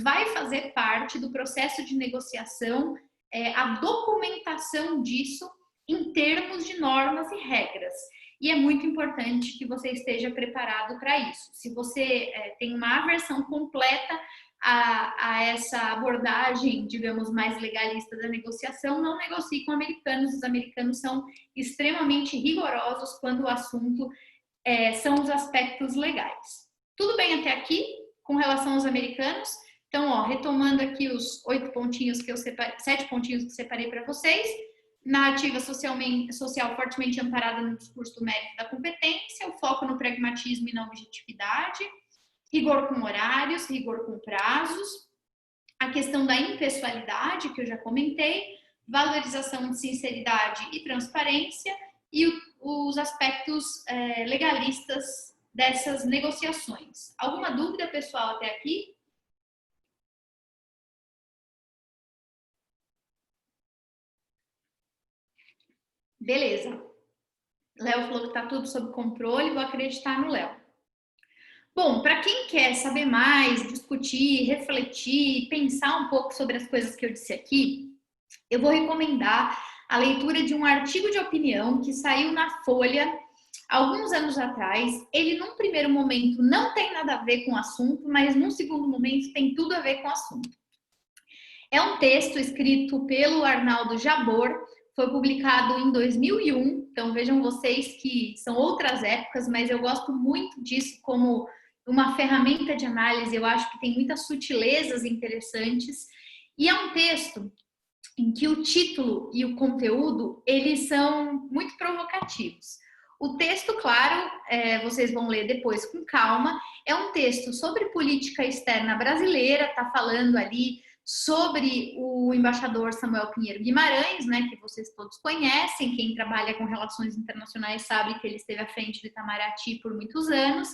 Speaker 1: Vai fazer parte do processo de negociação a documentação disso em termos de normas e regras. E é muito importante que você esteja preparado para isso. Se você tem uma aversão completa a essa abordagem, digamos, mais legalista da negociação, não negocie com americanos. Os americanos são extremamente rigorosos quando o assunto são os aspectos legais. Tudo bem até aqui com relação aos americanos? Então, retomando aqui os 7 pontinhos que eu separei para vocês. Narrativa social fortemente amparada no discurso do mérito da competência, o foco no pragmatismo e na objetividade, rigor com horários, rigor com prazos, a questão da impessoalidade, que eu já comentei, valorização de sinceridade e transparência e os aspectos legalistas dessas negociações. Alguma dúvida, pessoal, até aqui? Beleza. Léo falou que está tudo sob controle, vou acreditar no Léo. Bom, para quem quer saber mais, discutir, refletir, pensar um pouco sobre as coisas que eu disse aqui, eu vou recomendar a leitura de um artigo de opinião que saiu na Folha alguns anos atrás. Ele, num primeiro momento, não tem nada a ver com o assunto, mas num segundo momento tem tudo a ver com o assunto. É um texto escrito pelo Arnaldo Jabor, foi publicado em 2001, então vejam vocês que são outras épocas, mas eu gosto muito disso como uma ferramenta de análise. Eu acho que tem muitas sutilezas interessantes, e é um texto em que o título e o conteúdo, eles são muito provocativos. O texto, claro, vocês vão ler depois com calma, é um texto sobre política externa brasileira, está falando ali sobre o embaixador Samuel Pinheiro Guimarães, né, que vocês todos conhecem. Quem trabalha com relações internacionais sabe que ele esteve à frente do Itamaraty por muitos anos,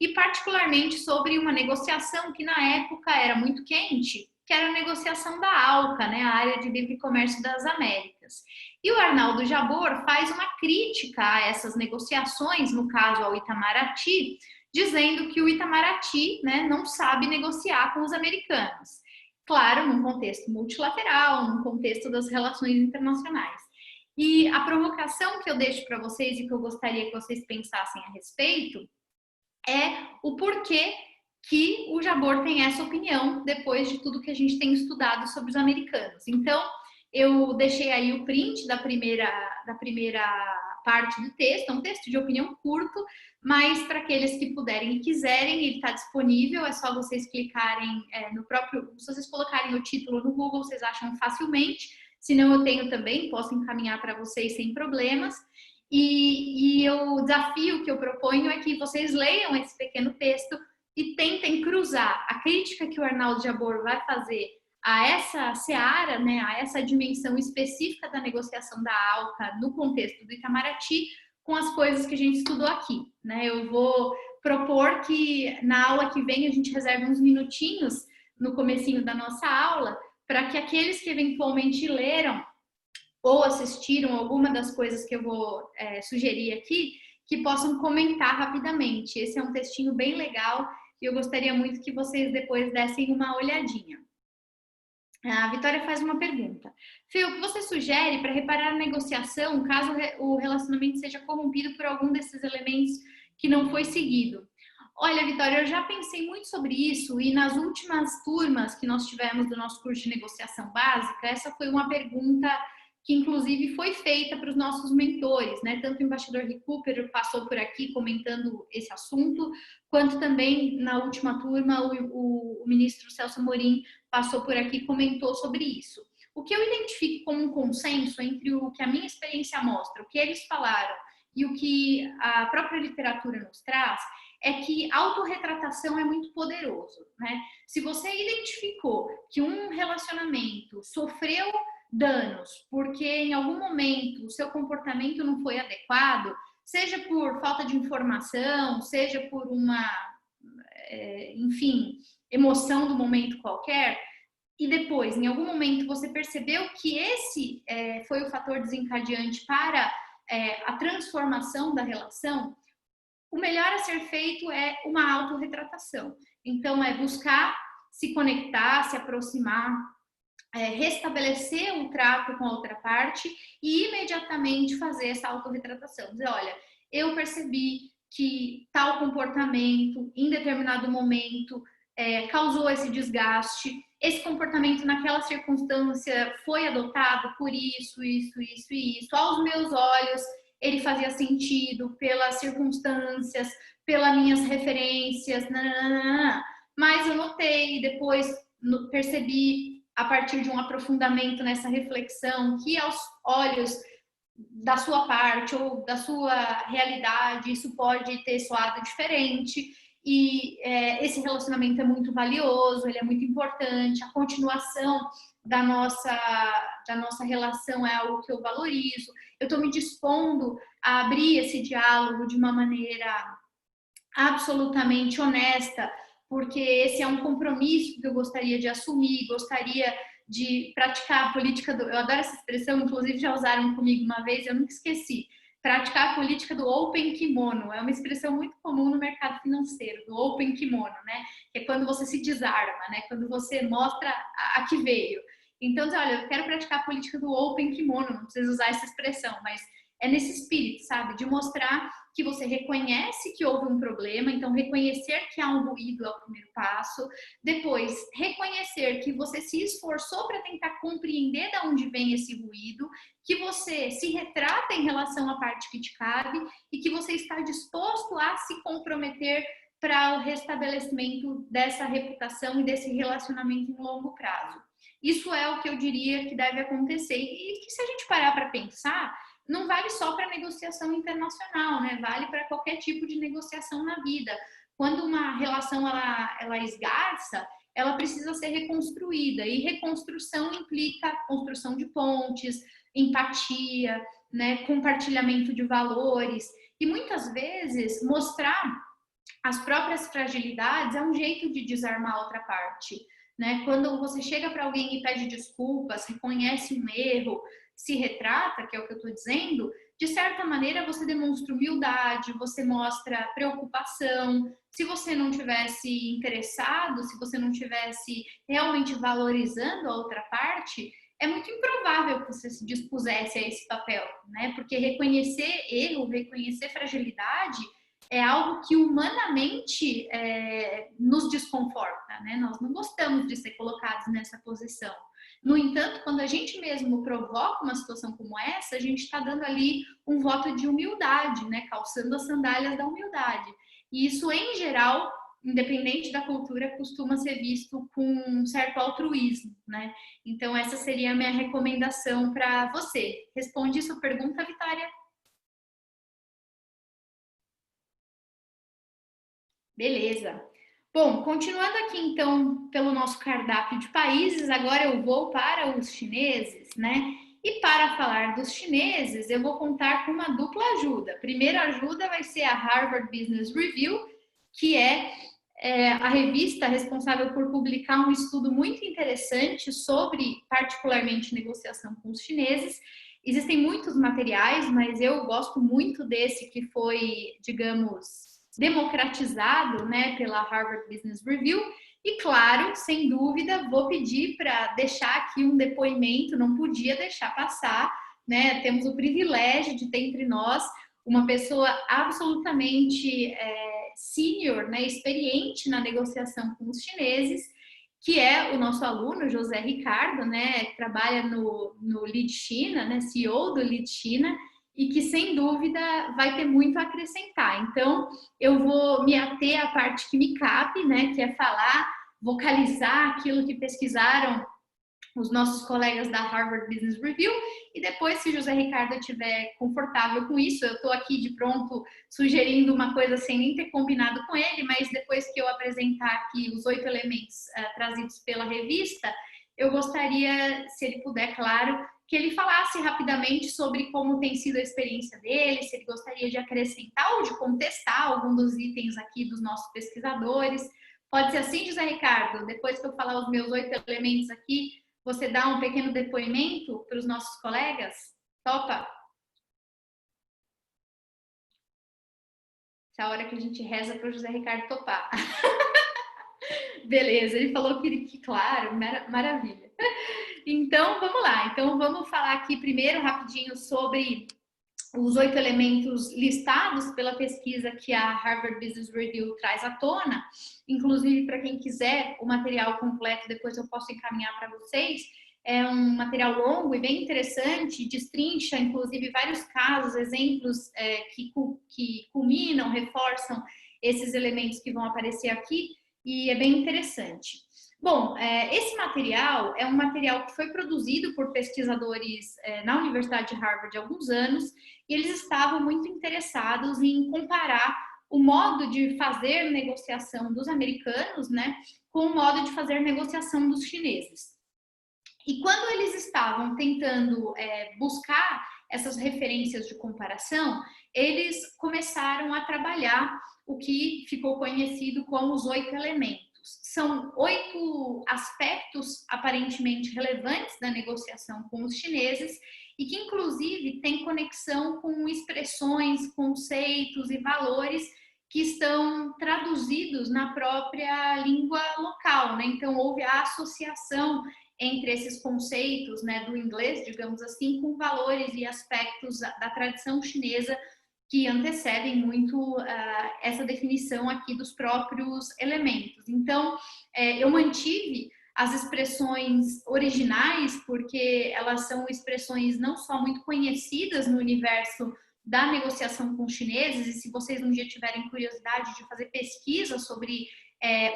Speaker 1: e particularmente sobre uma negociação que na época era muito quente, que era a negociação da ALCA, né, a Área de Livre Comércio das Américas. E o Arnaldo Jabor faz uma crítica a essas negociações, no caso ao Itamaraty, dizendo que o Itamaraty, né, não sabe negociar com os americanos. Claro, num contexto multilateral, num contexto das relações internacionais. E a provocação que eu deixo para vocês e que eu gostaria que vocês pensassem a respeito é o porquê que o Jabor tem essa opinião depois de tudo que a gente tem estudado sobre os americanos. Então, eu deixei aí o print da primeira parte do texto, é um texto de opinião curto, mas para aqueles que puderem e quiserem, ele está disponível, é só vocês clicarem no próprio, se vocês colocarem o título no Google, vocês acham facilmente, se não eu tenho também, posso encaminhar para vocês sem problemas. E o desafio que eu proponho é que vocês leiam esse pequeno texto e tentem cruzar a crítica que o Arnaldo Jabor vai fazer a essa seara, né, a essa dimensão específica da negociação da ALCA no contexto do Itamaraty, com as coisas que a gente estudou aqui, né? Eu vou propor que na aula que vem a gente reserve uns minutinhos no comecinho da nossa aula para que aqueles que eventualmente leram ou assistiram alguma das coisas que eu vou sugerir aqui, que possam comentar rapidamente. Esse é um textinho bem legal e eu gostaria muito que vocês depois dessem uma olhadinha. A Vitória faz uma pergunta. Fê, o que você sugere para reparar a negociação caso o relacionamento seja corrompido por algum desses elementos que não foi seguido? Olha, Vitória, eu já pensei muito sobre isso e nas últimas turmas que nós tivemos do nosso curso de negociação básica, essa foi uma pergunta que inclusive foi feita para os nossos mentores, né? Tanto o embaixador Rick Cooper passou por aqui comentando esse assunto, quanto também na última turma o ministro Celso Amorim passou por aqui e comentou sobre isso. O que eu identifico como um consenso entre o que a minha experiência mostra, o que eles falaram e o que a própria literatura nos traz é que autorretratação é muito poderoso, né? Se você identificou que um relacionamento sofreu danos porque em algum momento o seu comportamento não foi adequado, seja por falta de informação, seja por uma, enfim, emoção do momento qualquer, e depois, em algum momento, você percebeu que esse foi o fator desencadeante para a transformação da relação, o melhor a ser feito é uma autorretratação. Então, é buscar se conectar, se aproximar, restabelecer o trato com a outra parte e imediatamente fazer essa autorretratação. Dizer, olha, eu percebi que tal comportamento, em determinado momento, causou esse desgaste, esse comportamento naquela circunstância foi adotado por isso, isso, isso e isso. Aos meus olhos, ele fazia sentido pelas circunstâncias, pelas minhas referências, nananana. Mas eu notei, depois percebi, a partir de um aprofundamento nessa reflexão, que aos olhos da sua parte ou da sua realidade, isso pode ter soado diferente. E esse relacionamento é muito valioso, ele é muito importante, a continuação da nossa relação é algo que eu valorizo. Eu estou me dispondo a abrir esse diálogo de uma maneira absolutamente honesta, porque esse é um compromisso que eu gostaria de assumir, gostaria de praticar a política do... Eu adoro essa expressão, inclusive já usaram comigo uma vez, eu nunca esqueci. Praticar a política do open kimono. É uma expressão muito comum no mercado financeiro, do open kimono, né? Que é quando você se desarma, né? Quando você mostra a que veio. Então, olha, eu quero praticar a política do open kimono, não preciso usar essa expressão, mas é nesse espírito, sabe? De mostrar que você reconhece que houve um problema, então reconhecer que há um ruído é o primeiro passo. Depois, reconhecer que você se esforçou para tentar compreender de onde vem esse ruído, que você se retrata em relação à parte que te cabe e que você está disposto a se comprometer para o restabelecimento dessa reputação e desse relacionamento em longo prazo. Isso é o que eu diria que deve acontecer. E que se a gente parar para pensar, não vale só para negociação internacional, né? Vale para qualquer tipo de negociação na vida. Quando uma relação ela esgarça, ela precisa ser reconstruída. E reconstrução implica construção de pontes, empatia, né? Compartilhamento de valores. E muitas vezes mostrar as próprias fragilidades é um jeito de desarmar a outra parte, né? Quando você chega para alguém e pede desculpas, reconhece um erro, se retrata, que é o que eu estou dizendo, de certa maneira você demonstra humildade, você mostra preocupação. Se você não tivesse interessado, se você não tivesse realmente valorizando a outra parte, é muito improvável que você se dispusesse a esse papel, né? Porque reconhecer erro, reconhecer fragilidade é algo que humanamente nos desconforta, né? Nós não gostamos de ser colocados nessa posição. No entanto, quando a gente mesmo provoca uma situação como essa, a gente está dando ali um voto de humildade, né? Calçando as sandálias da humildade. E isso, em geral, independente da cultura, costuma ser visto com um certo altruísmo, né? Então, essa seria a minha recomendação para você. Responde sua pergunta, Vitória? Beleza. Bom, continuando aqui então pelo nosso cardápio de países, agora eu vou para os chineses, né? E para falar dos chineses, eu vou contar com uma dupla ajuda. A primeira ajuda vai ser a Harvard Business Review, que é a revista responsável por publicar um estudo muito interessante sobre, particularmente, negociação com os chineses. Existem muitos materiais, mas eu gosto muito desse que foi, digamos, democratizado, né, pela Harvard Business Review. E claro, sem dúvida, vou pedir para deixar aqui um depoimento, não podia deixar passar, né? Temos o privilégio de ter entre nós uma pessoa absolutamente senior, né, experiente na negociação com os chineses, que é o nosso aluno José Ricardo, né, que trabalha no Lead China, né, CEO do Lead China, e que, sem dúvida, vai ter muito a acrescentar. Então, eu vou me ater à parte que me cabe, né, que é falar, vocalizar aquilo que pesquisaram os nossos colegas da Harvard Business Review, e depois, se José Ricardo estiver confortável com isso, eu estou aqui de pronto sugerindo uma coisa sem nem ter combinado com ele, mas depois que eu apresentar aqui os 8 elementos trazidos pela revista, eu gostaria, se ele puder, claro, que ele falasse rapidamente sobre como tem sido a experiência dele, se ele gostaria de acrescentar ou de contestar algum dos itens aqui dos nossos pesquisadores. Pode ser assim, José Ricardo? Depois que eu falar os meus 8 elementos aqui, você dá um pequeno depoimento para os nossos colegas? Topa? Essa é a hora que a gente reza para o José Ricardo topar. Beleza, ele falou que claro, maravilha. Então, vamos lá. Então, vamos falar aqui primeiro rapidinho sobre os 8 elementos listados pela pesquisa que a Harvard Business Review traz à tona. Inclusive, para quem quiser o material completo, depois eu posso encaminhar para vocês. É um material longo e bem interessante, destrincha, inclusive, vários casos, exemplos que culminam, reforçam esses elementos que vão aparecer aqui, e é bem interessante. Bom, esse material é um material que foi produzido por pesquisadores na Universidade de Harvard há alguns anos, e eles estavam muito interessados em comparar o modo de fazer negociação dos americanos, né, com o modo de fazer negociação dos chineses. E quando eles estavam tentando buscar essas referências de comparação, eles começaram a trabalhar o que ficou conhecido como os 8 elementos. São 8 aspectos aparentemente relevantes da negociação com os chineses e que, inclusive, têm conexão com expressões, conceitos e valores que estão traduzidos na própria língua local, né? Então, houve a associação entre esses conceitos, né, do inglês, digamos assim, com valores e aspectos da tradição chinesa que antecedem muito essa definição aqui dos próprios elementos. Então, eu mantive as expressões originais, porque elas são expressões não só muito conhecidas no universo da negociação com os chineses, e se vocês um dia tiverem curiosidade de fazer pesquisa sobre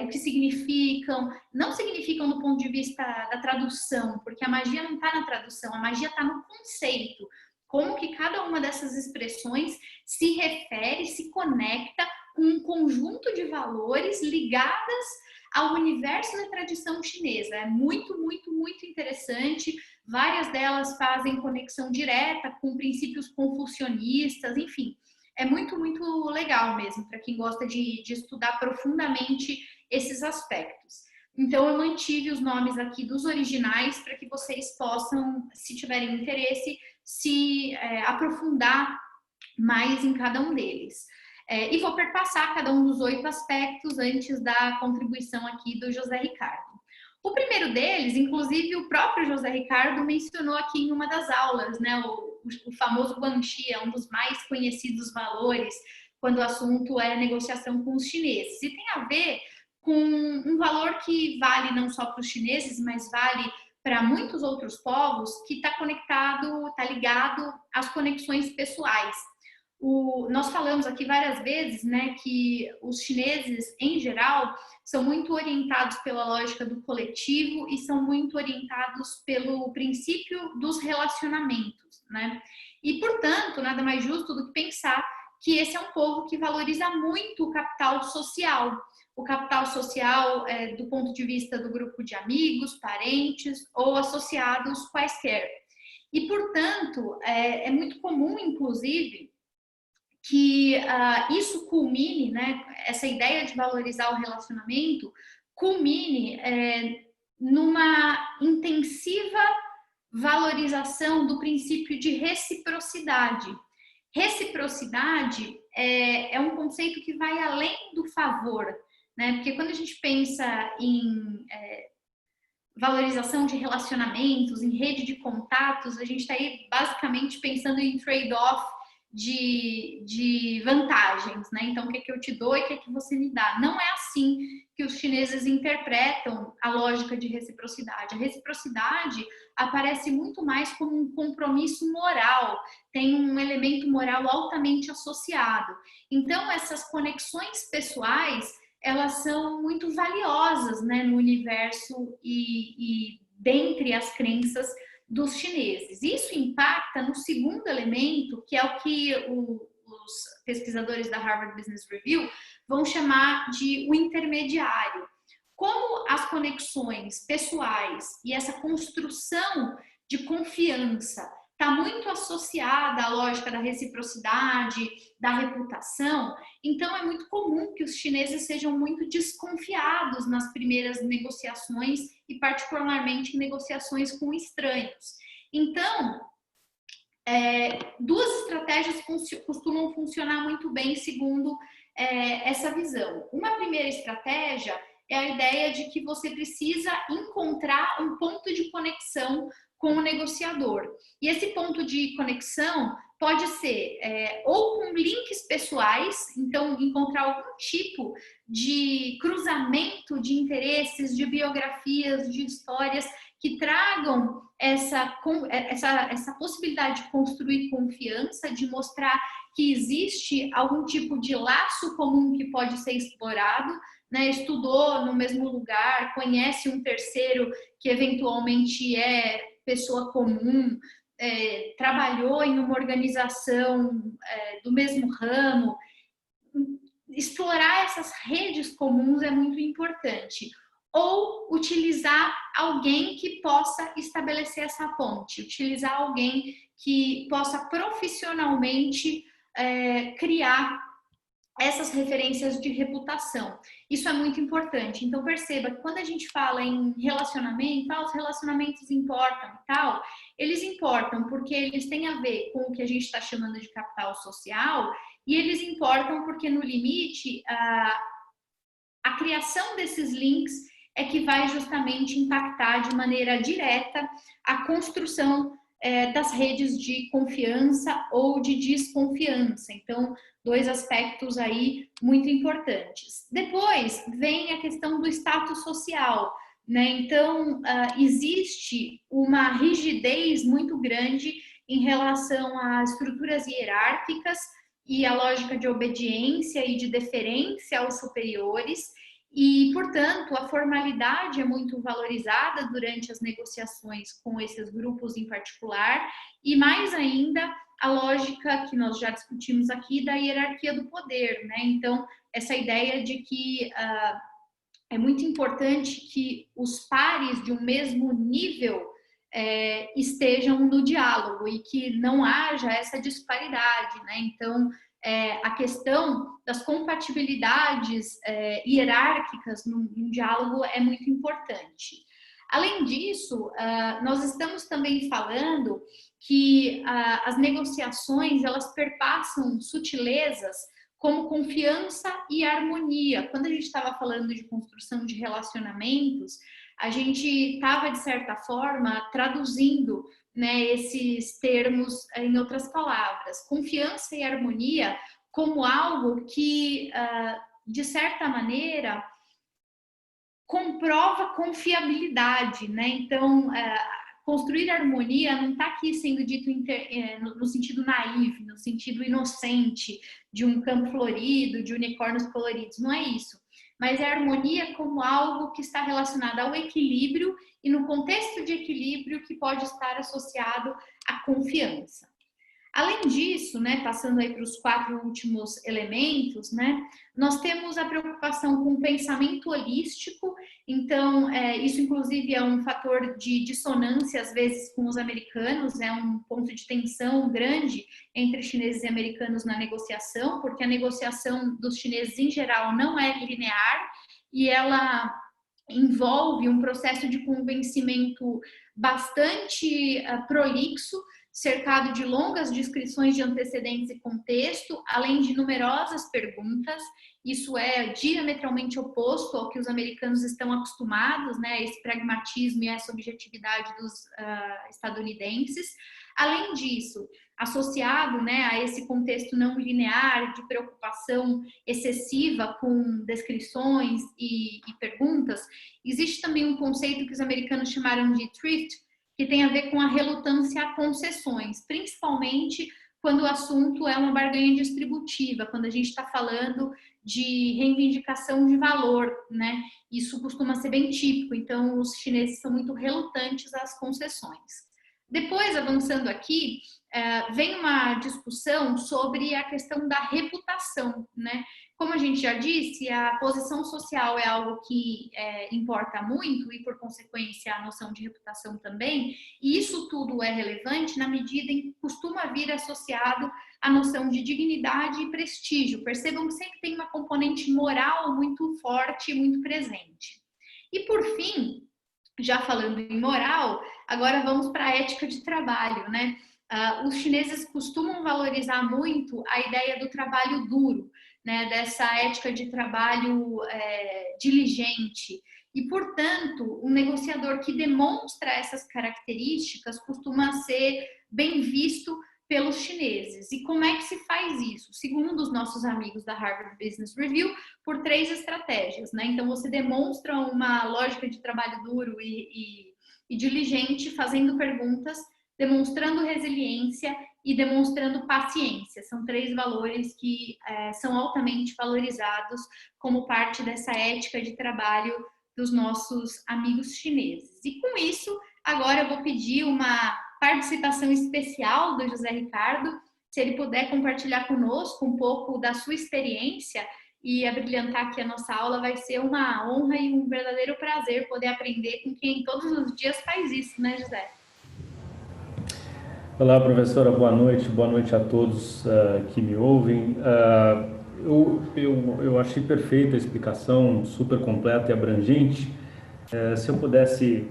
Speaker 1: o que significam, não significam do ponto de vista da tradução, porque a magia não está na tradução, a magia está no conceito, como que cada uma dessas expressões se refere, se conecta com um conjunto de valores ligadas ao universo da tradição chinesa. É muito, muito, muito interessante. Várias delas fazem conexão direta com princípios confucionistas, enfim. É muito, muito legal mesmo, para quem gosta de estudar profundamente esses aspectos. Então, eu mantive os nomes aqui dos originais para que vocês possam, se tiverem interesse, se aprofundar mais em cada um deles. E vou perpassar cada um dos 8 aspectos antes da contribuição aqui do José Ricardo. O primeiro deles, inclusive, o próprio José Ricardo mencionou aqui em uma das aulas, né? O famoso Guanxi, um dos mais conhecidos valores quando o assunto é negociação com os chineses. E tem a ver com um valor que vale não só para os chineses, mas vale para muitos outros povos, que está conectado, está ligado às conexões pessoais. Nós falamos aqui várias vezes, né, que os chineses, em geral, são muito orientados pela lógica do coletivo e são muito orientados pelo princípio dos relacionamentos, né? E, portanto, nada mais justo do que pensar que esse é um povo que valoriza muito o capital social. O capital social do ponto de vista do grupo de amigos, parentes ou associados quaisquer. E, portanto, é muito comum, inclusive, que isso culmine, né, essa ideia de valorizar o relacionamento, culmine numa intensiva valorização do princípio de reciprocidade. Reciprocidade é um conceito que vai além do favor, né? Porque quando a gente pensa em valorização de relacionamentos, em rede de contatos, a gente está aí basicamente pensando em trade-off de vantagens, né? Então, o que é que eu te dou e o que é que você me dá? Não é assim que os chineses interpretam a lógica de reciprocidade. A reciprocidade aparece muito mais como um compromisso moral, tem um elemento moral altamente associado. Então, essas conexões pessoais, elas são muito valiosas, né, no universo e dentre as crenças dos chineses. Isso impacta no segundo elemento, que é o que os pesquisadores da Harvard Business Review vão chamar de o intermediário. Como as conexões pessoais e essa construção de confiança está muito associada à lógica da reciprocidade, da reputação, então é muito comum que os chineses sejam muito desconfiados nas primeiras negociações e particularmente em negociações com estranhos. Então, duas estratégias costumam funcionar muito bem segundo essa visão. Uma primeira estratégia é a ideia de que você precisa encontrar um ponto de conexão com o negociador. E esse ponto de conexão pode ser ou com links pessoais, então encontrar algum tipo de cruzamento de interesses, de biografias, de histórias que tragam essa possibilidade de construir confiança, de mostrar que existe algum tipo de laço comum que pode ser explorado, né? Estudou no mesmo lugar, conhece um terceiro que eventualmente é pessoa comum, trabalhou em uma organização do mesmo ramo. Explorar essas redes comuns é muito importante. Ou utilizar alguém que possa estabelecer essa ponte, utilizar alguém que possa profissionalmente criar essas referências de reputação. Isso é muito importante. Então, perceba que quando a gente fala em relacionamento, os relacionamentos importam e tal, eles importam porque eles têm a ver com o que a gente está chamando de capital social e eles importam porque, no limite, a criação desses links é que vai justamente impactar de maneira direta a construção das redes de confiança ou de desconfiança. Então, dois aspectos aí muito importantes. Depois vem a questão do status social, né? Então, existe uma rigidez muito grande em relação às estruturas hierárquicas e a lógica de obediência e de deferência aos superiores. E, portanto, a formalidade é muito valorizada durante as negociações com esses grupos em particular, e mais ainda a lógica que nós já discutimos aqui da hierarquia do poder, né? Então, essa ideia de que é muito importante que os pares de um mesmo nível estejam no diálogo e que não haja essa disparidade, né? Então, a questão das compatibilidades hierárquicas num diálogo é muito importante. Além disso, nós estamos também falando que as negociações, elas perpassam sutilezas como confiança e harmonia. Quando a gente estava falando de construção de relacionamentos, a gente estava, de certa forma, traduzindo, né, esses termos em outras palavras. Confiança e harmonia como algo que, de certa maneira, comprova confiabilidade, né? Então, construir harmonia não está aqui sendo dito no sentido naive, no sentido inocente de um campo florido, de unicórnios coloridos, não é isso. Mas é harmonia como algo que está relacionado ao equilíbrio e no contexto de equilíbrio que pode estar associado à confiança. Além disso, né, passando aí para os 4 últimos elementos, né, nós temos a preocupação com o pensamento holístico. Então, isso inclusive é um fator de dissonância às vezes com os americanos, é um ponto de tensão grande entre chineses e americanos na negociação, porque a negociação dos chineses em geral não é linear e ela envolve um processo de convencimento bastante prolixo, cercado de longas descrições de antecedentes e contexto, além de numerosas perguntas. Isso é diametralmente oposto ao que os americanos estão acostumados, né? Esse pragmatismo e essa objetividade dos estadunidenses. Além disso, associado, né, a esse contexto não linear de preocupação excessiva com descrições e perguntas, existe também um conceito que os americanos chamaram de thrift, que tem a ver com a relutância a concessões, principalmente quando o assunto é uma barganha distributiva, quando a gente está falando de reivindicação de valor, né? Isso costuma ser bem típico, então os chineses são muito relutantes às concessões. Depois, avançando aqui, vem uma discussão sobre a questão da reputação, né? Como a gente já disse, a posição social é algo que importa muito e, por consequência, a noção de reputação também. E isso tudo é relevante na medida em que costuma vir associado à noção de dignidade e prestígio. Percebam que sempre tem uma componente moral muito forte e muito presente. E, por fim, já falando em moral, agora vamos para a ética de trabalho, né? Os chineses costumam valorizar muito a ideia do trabalho duro, né? Dessa ética de trabalho diligente. E, portanto, um negociador que demonstra essas características costuma ser bem visto pelos chineses. E como é que se faz isso? Segundo os nossos amigos da Harvard Business Review, por 3 estratégias, né? Então, você demonstra uma lógica de trabalho duro e diligente, fazendo perguntas, demonstrando resiliência e demonstrando paciência. São 3 valores que são altamente valorizados como parte dessa ética de trabalho dos nossos amigos chineses. E com isso, agora eu vou pedir uma participação especial do José Ricardo, se ele puder compartilhar conosco um pouco da sua experiência e abrilhantar aqui a nossa aula, vai ser uma honra e um verdadeiro prazer poder aprender com quem todos os dias faz isso, né, José?
Speaker 2: Olá, professora, boa noite a todos que me ouvem. Eu achei perfeita a explicação, super completa e abrangente. Se eu pudesse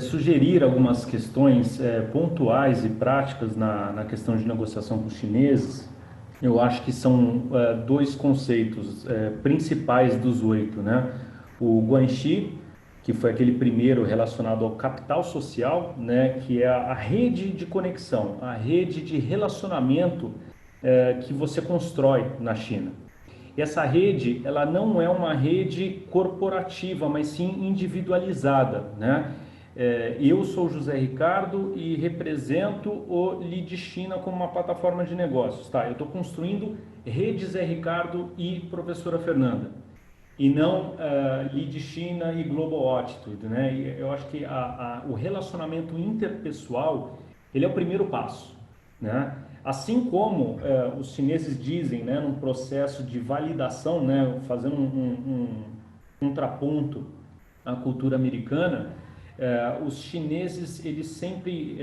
Speaker 2: sugerir algumas questões pontuais e práticas na questão de negociação com os chineses, eu acho que são 2 conceitos principais dos 8, né? O Guanxi, que foi aquele primeiro relacionado ao capital social, né, que é a rede de conexão, a rede de relacionamento que você constrói na China. E essa rede, ela não é uma rede corporativa, mas sim individualizada, né? Eu sou José Ricardo e represento o Lead China como uma plataforma de negócios, tá? Eu estou construindo rede Zé Ricardo e professora Fernanda, e não Lead China e Global Attitude, né? E eu acho que o relacionamento interpessoal, ele é o primeiro passo, né? Assim como os chineses dizem, né, num processo de validação, né, fazendo um contraponto à cultura americana, os chineses eles sempre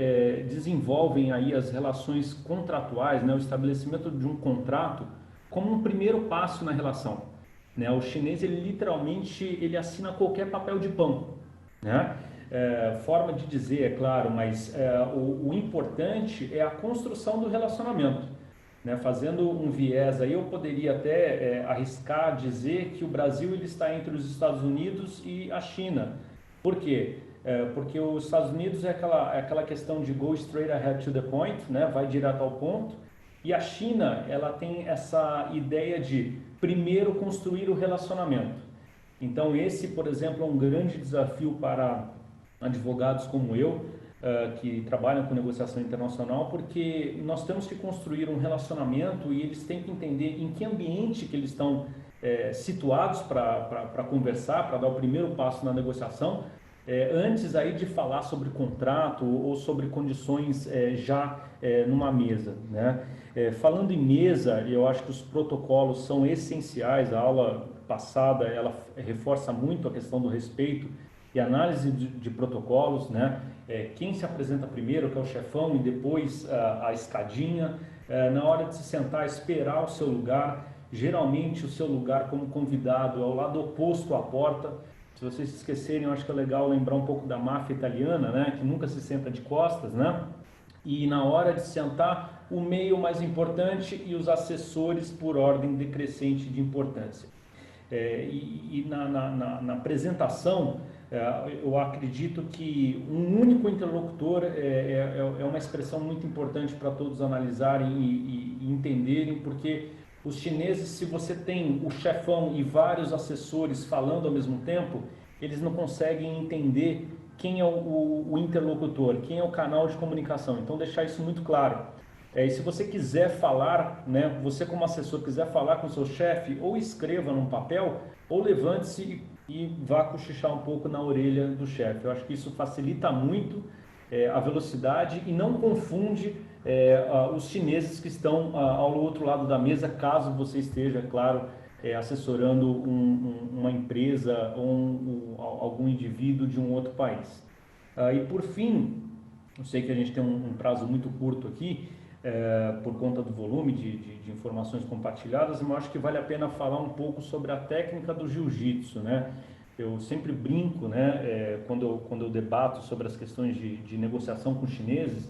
Speaker 2: desenvolvem aí as relações contratuais, né, o estabelecimento de um contrato como um primeiro passo na relação, né? O chinês ele literalmente ele assina qualquer papel de pão, né? Forma de dizer, é claro, mas o importante é a construção do relacionamento, né? Fazendo um viés aí, eu poderia até arriscar dizer que o Brasil ele está entre os Estados Unidos e a China. Por quê? Porque os Estados Unidos é aquela questão de go straight ahead to the point, né? Vai direto ao ponto. E a China, ela tem essa ideia de primeiro construir o relacionamento. Então esse, por exemplo, é um grande desafio para advogados como eu, que trabalham com negociação internacional, porque nós temos que construir um relacionamento e eles têm que entender em que ambiente que eles estão situados para conversar, para dar o primeiro passo na negociação, antes aí de falar sobre contrato ou sobre condições já numa mesa, né? Falando em mesa, eu acho que os protocolos são essenciais. A aula passada ela reforça muito a questão do respeito e análise de protocolos, né? Quem se apresenta primeiro, que é o chefão, e depois a escadinha. Na hora de se sentar, esperar o seu lugar. Geralmente o seu lugar como convidado é ao lado oposto à porta. Se vocês se esquecerem, eu acho que é legal lembrar um pouco da máfia italiana, né? Que nunca se senta de costas, né? E na hora de sentar, o meio mais importante e os assessores por ordem decrescente de importância. Na apresentação, eu acredito que um único interlocutor é uma expressão muito importante para todos analisarem e entenderem, porque os chineses, se você tem o chefão e vários assessores falando ao mesmo tempo, eles não conseguem entender quem é o interlocutor, quem é o canal de comunicação. Então, deixar isso muito claro. E se você quiser falar, né, você como assessor quiser falar com o seu chefe, ou escreva num papel, ou levante-se e vá cochichar um pouco na orelha do chefe. Eu acho que isso facilita muito a velocidade e não confunde os chineses que estão ao outro lado da mesa, caso você esteja, claro, assessorando uma empresa ou algum indivíduo de um outro país. E por fim, eu sei que a gente tem um prazo muito curto aqui, por conta do volume de informações compartilhadas, mas eu acho que vale a pena falar um pouco sobre a técnica do jiu-jitsu, né? Eu sempre brinco, né, quando eu debato sobre as questões de negociação com os chineses,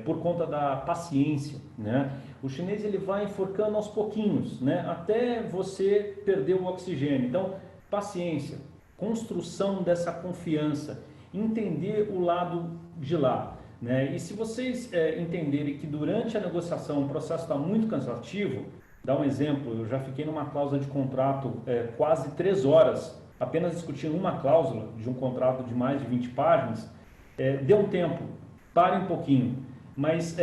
Speaker 2: por conta da paciência, né? O chinês ele vai enforcando aos pouquinhos, né, até você perder o oxigênio. Então, paciência, construção dessa confiança, entender o lado de lá, né? E se vocês entenderem que durante a negociação o processo está muito cansativo, dá um exemplo, eu já fiquei numa cláusula de contrato quase 3 horas, apenas discutindo uma cláusula de um contrato de mais de 20 páginas, dê um tempo, pare um pouquinho, mas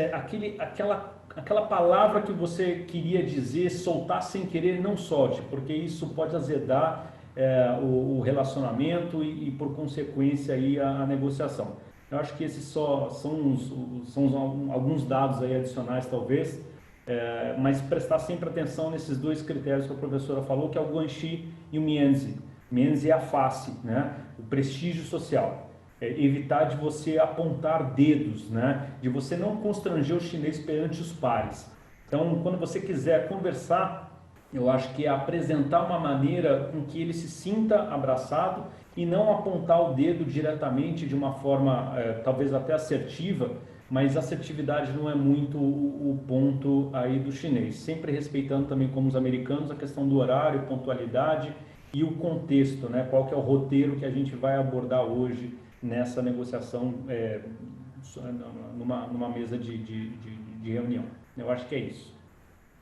Speaker 2: aquela palavra que você queria dizer, soltar sem querer, não solte, porque isso pode azedar o relacionamento e por consequência aí a negociação. Eu acho que esses só são alguns dados aí adicionais talvez, mas prestar sempre atenção nesses dois critérios que a professora falou, que é o Guanxi e o Mianzi. Mianzi é a face, né? O prestígio social. Evitar de você apontar dedos, né? De você não constranger o chinês perante os pares. Então, quando você quiser conversar, eu acho que é apresentar uma maneira em que ele se sinta abraçado e não apontar o dedo diretamente de uma forma talvez até assertiva, mas assertividade não é muito o ponto aí do chinês. Sempre respeitando também, como os americanos, a questão do horário, pontualidade e o contexto, né? Qual que é o roteiro que a gente vai abordar hoje nessa negociação numa mesa de reunião. Eu acho que é isso.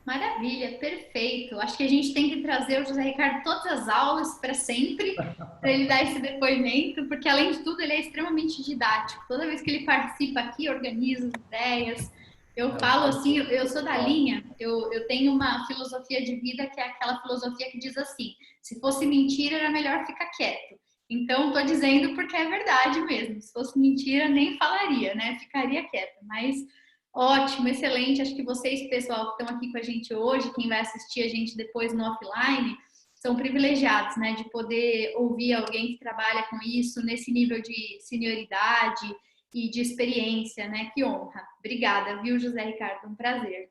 Speaker 1: Maravilha, perfeito. Acho que a gente tem que trazer o José Ricardo todas as aulas para sempre, para ele dar esse depoimento, porque além de tudo ele é extremamente didático. Toda vez que ele participa aqui, organiza as ideias. Eu falo assim, eu sou da linha, eu tenho uma filosofia de vida que é aquela filosofia que diz assim: se fosse mentira, era melhor ficar quieto. Então, estou dizendo porque é verdade mesmo. Se fosse mentira, nem falaria, né? Ficaria quieta. Mas ótimo, excelente. Acho que vocês, pessoal, que estão aqui com a gente hoje, quem vai assistir a gente depois no offline, são privilegiados, né, de poder ouvir alguém que trabalha com isso nesse nível de senioridade e de experiência, né? Que honra. Obrigada, viu, José Ricardo? Um prazer.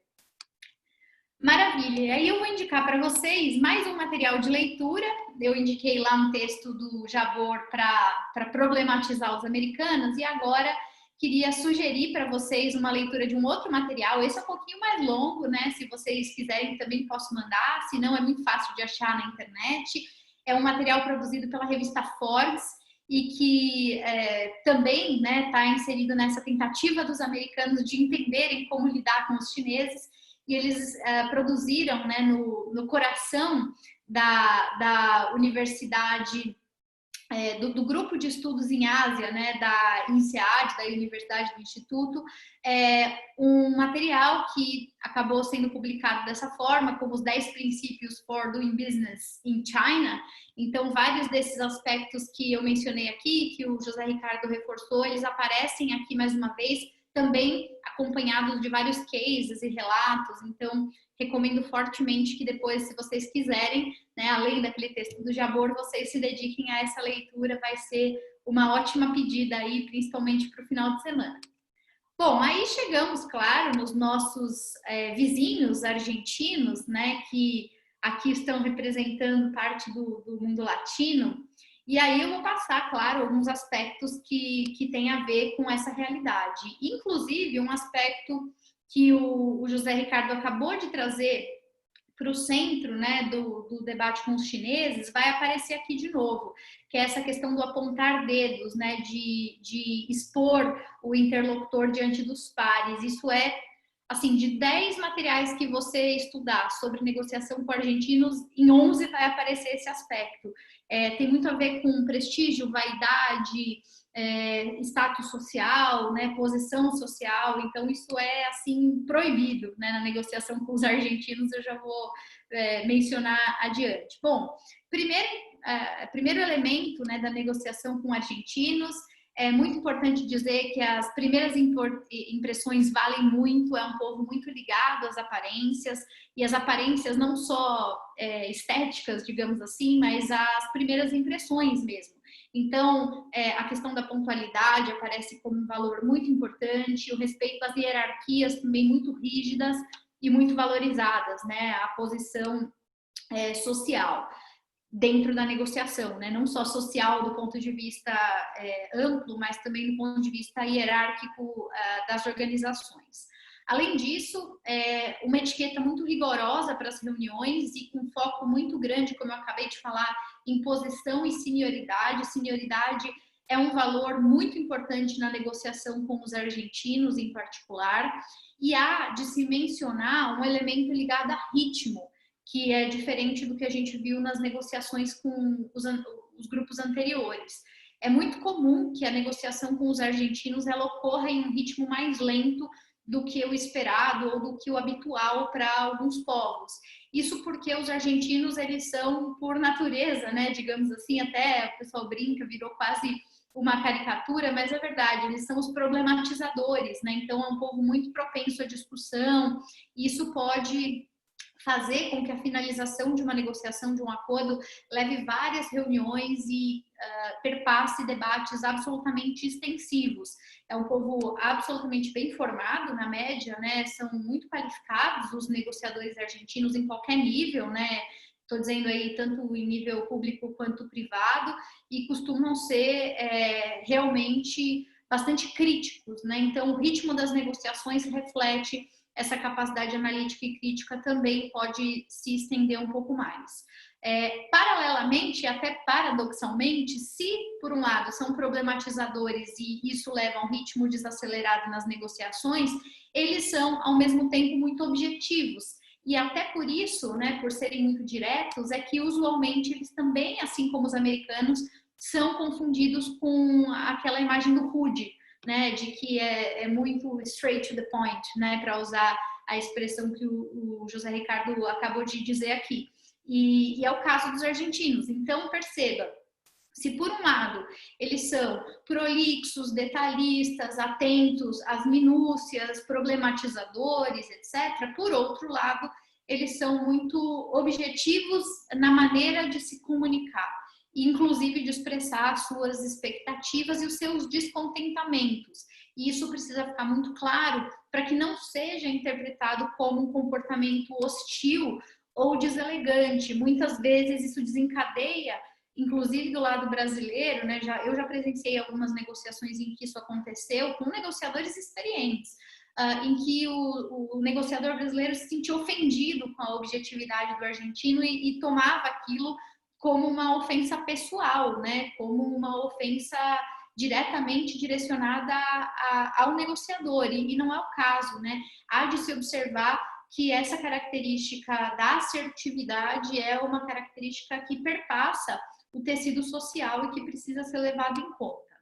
Speaker 1: Maravilha. E aí eu vou indicar para vocês mais um material de leitura. Eu indiquei lá um texto do Jabor para problematizar os americanos e agora queria sugerir para vocês uma leitura de um outro material. Esse é um pouquinho mais longo, né? Se vocês quiserem também posso mandar, se não é muito fácil de achar na internet. É um material produzido pela revista Forbes e que também está inserido nessa tentativa dos americanos de entenderem como lidar com os chineses. E eles produziram, né, no coração da universidade, do grupo de estudos em Ásia, né, da INSEAD, da Universidade do Instituto, um material que acabou sendo publicado dessa forma, como os 10 princípios for doing business in China. Então, vários desses aspectos que eu mencionei aqui, que o José Ricardo reforçou, eles aparecem aqui mais uma vez, também acompanhados de vários cases e relatos. Então, recomendo fortemente que depois, se vocês quiserem, né, além daquele texto do Jabor, vocês se dediquem a essa leitura, vai ser uma ótima pedida aí, principalmente para o final de semana. Bom, aí chegamos, claro, nos nossos vizinhos argentinos, né, que aqui estão representando parte do mundo latino. E aí eu vou passar, claro, alguns aspectos que têm a ver com essa realidade. Inclusive, um aspecto que o José Ricardo acabou de trazer para o centro, né, do debate com os chineses, vai aparecer aqui de novo, que é essa questão do apontar dedos, né, de expor o interlocutor diante dos pares. Isso é, assim, de 10 materiais que você estudar sobre negociação com argentinos, em 11 vai aparecer esse aspecto. Tem muito a ver com prestígio, vaidade, status social, né, posição social. Então isso é assim proibido, né, na negociação com os argentinos. Eu já vou mencionar adiante. Bom, primeiro elemento, né, da negociação com argentinos. É muito importante dizer que as primeiras impressões valem muito, é um povo muito ligado às aparências, e as aparências não só estéticas, digamos assim, mas as primeiras impressões mesmo. Então, a questão da pontualidade aparece como um valor muito importante, o respeito às hierarquias também muito rígidas e muito valorizadas, né? A posição social dentro da negociação, né? Não só social do ponto de vista amplo, mas também do ponto de vista hierárquico das organizações. Além disso, uma etiqueta muito rigorosa para as reuniões e com foco muito grande, como eu acabei de falar, em posição e senioridade. Senioridade é um valor muito importante na negociação com os argentinos, em particular, e há de se mencionar um elemento ligado a ritmo, que é diferente do que a gente viu nas negociações com os grupos anteriores. É muito comum que a negociação com os argentinos ela ocorra em um ritmo mais lento do que o esperado ou do que o habitual para alguns povos. Isso porque os argentinos, eles são, por natureza, né, digamos assim, até o pessoal brinca, virou quase uma caricatura, mas é verdade, eles são os problematizadores, né? Então é um povo muito propenso à discussão, e isso pode fazer com que a finalização de uma negociação, de um acordo, leve várias reuniões e perpasse debates absolutamente extensivos. É um povo absolutamente bem formado, na média, né? São muito qualificados os negociadores argentinos em qualquer nível, né? Estou dizendo aí tanto em nível público quanto privado, e costumam ser realmente bastante críticos, né? Então, o ritmo das negociações reflete essa capacidade analítica e crítica, também pode se estender um pouco mais. Paralelamente, até paradoxalmente, se por um lado são problematizadores e isso leva a um ritmo desacelerado nas negociações, eles são ao mesmo tempo muito objetivos. E até por isso, né, por serem muito diretos, é que usualmente eles também, assim como os americanos, são confundidos com aquela imagem do rude, né, de que é muito straight to the point, né, para usar a expressão que o José Ricardo acabou de dizer aqui. E é o caso dos argentinos. Então, perceba, se por um lado eles são prolixos, detalhistas, atentos às minúcias, problematizadores, etc., por outro lado, eles são muito objetivos na maneira de se comunicar, inclusive de expressar as suas expectativas e os seus descontentamentos. E isso precisa ficar muito claro para que não seja interpretado como um comportamento hostil ou deselegante. Muitas vezes isso desencadeia, inclusive do lado brasileiro, né? Eu já presenciei algumas negociações em que isso aconteceu com negociadores experientes, em que o negociador brasileiro se sentiu ofendido com a objetividade do argentino e tomava aquilo como uma ofensa pessoal, né? Como uma ofensa diretamente direcionada ao negociador, e não é o caso, né? Há de se observar que essa característica da assertividade é uma característica que perpassa o tecido social e que precisa ser levado em conta.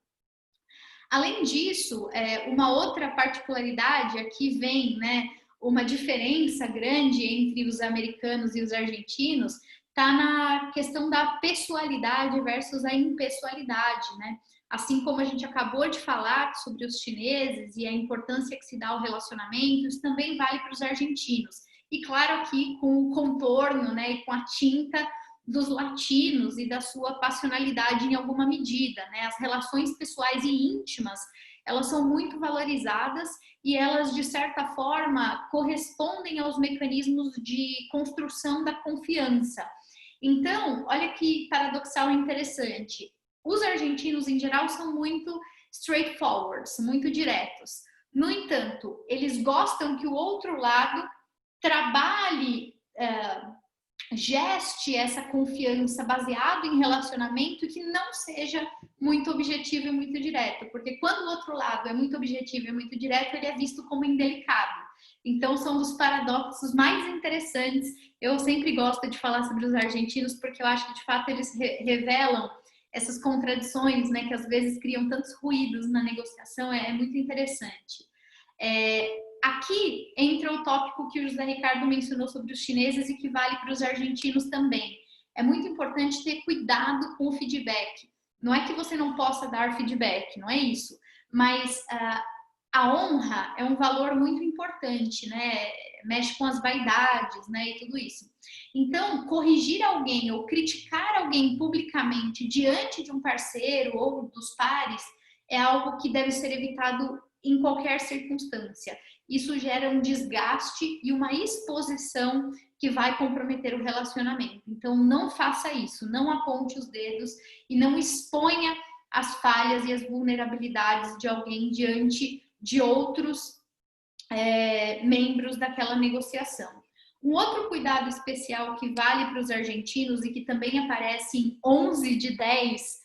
Speaker 1: Além disso, uma outra particularidade, aqui vem, né, uma diferença grande entre os americanos e os argentinos, está na questão da pessoalidade versus a impessoalidade, né? Assim como a gente acabou de falar sobre os chineses e a importância que se dá ao relacionamento, isso também vale para os argentinos. E claro, aqui com o contorno, né, e com a tinta dos latinos e da sua passionalidade em alguma medida, né? As relações pessoais e íntimas, elas são muito valorizadas e elas, de certa forma, correspondem aos mecanismos de construção da confiança. Então, olha que paradoxal e interessante. Os argentinos, em geral, são muito straightforward, muito diretos. No entanto, eles gostam que o outro lado trabalhe, geste essa confiança baseado em relacionamento que não seja muito objetivo e muito direto. Porque quando o outro lado é muito objetivo e muito direto, ele é visto como indelicado. Então, são dos paradoxos mais interessantes. Eu sempre gosto de falar sobre os argentinos porque eu acho que, de fato, eles revelam essas contradições, né, que às vezes criam tantos ruídos na negociação, é muito interessante. Aqui entra o tópico que o José Ricardo mencionou sobre os chineses e que vale para os argentinos também. É muito importante ter cuidado com o feedback. Não é que você não possa dar feedback, não é isso. Mas a honra é um valor muito importante, né? Mexe com as vaidades, né? E tudo isso. Então, corrigir alguém ou criticar alguém publicamente diante de um parceiro ou dos pares é algo que deve ser evitado em qualquer circunstância. Isso gera um desgaste e uma exposição que vai comprometer o relacionamento. Então, não faça isso, não aponte os dedos e não exponha as falhas e as vulnerabilidades de alguém diante de outros membros daquela negociação. Um outro cuidado especial que vale para os argentinos e que também aparece em 11 de 10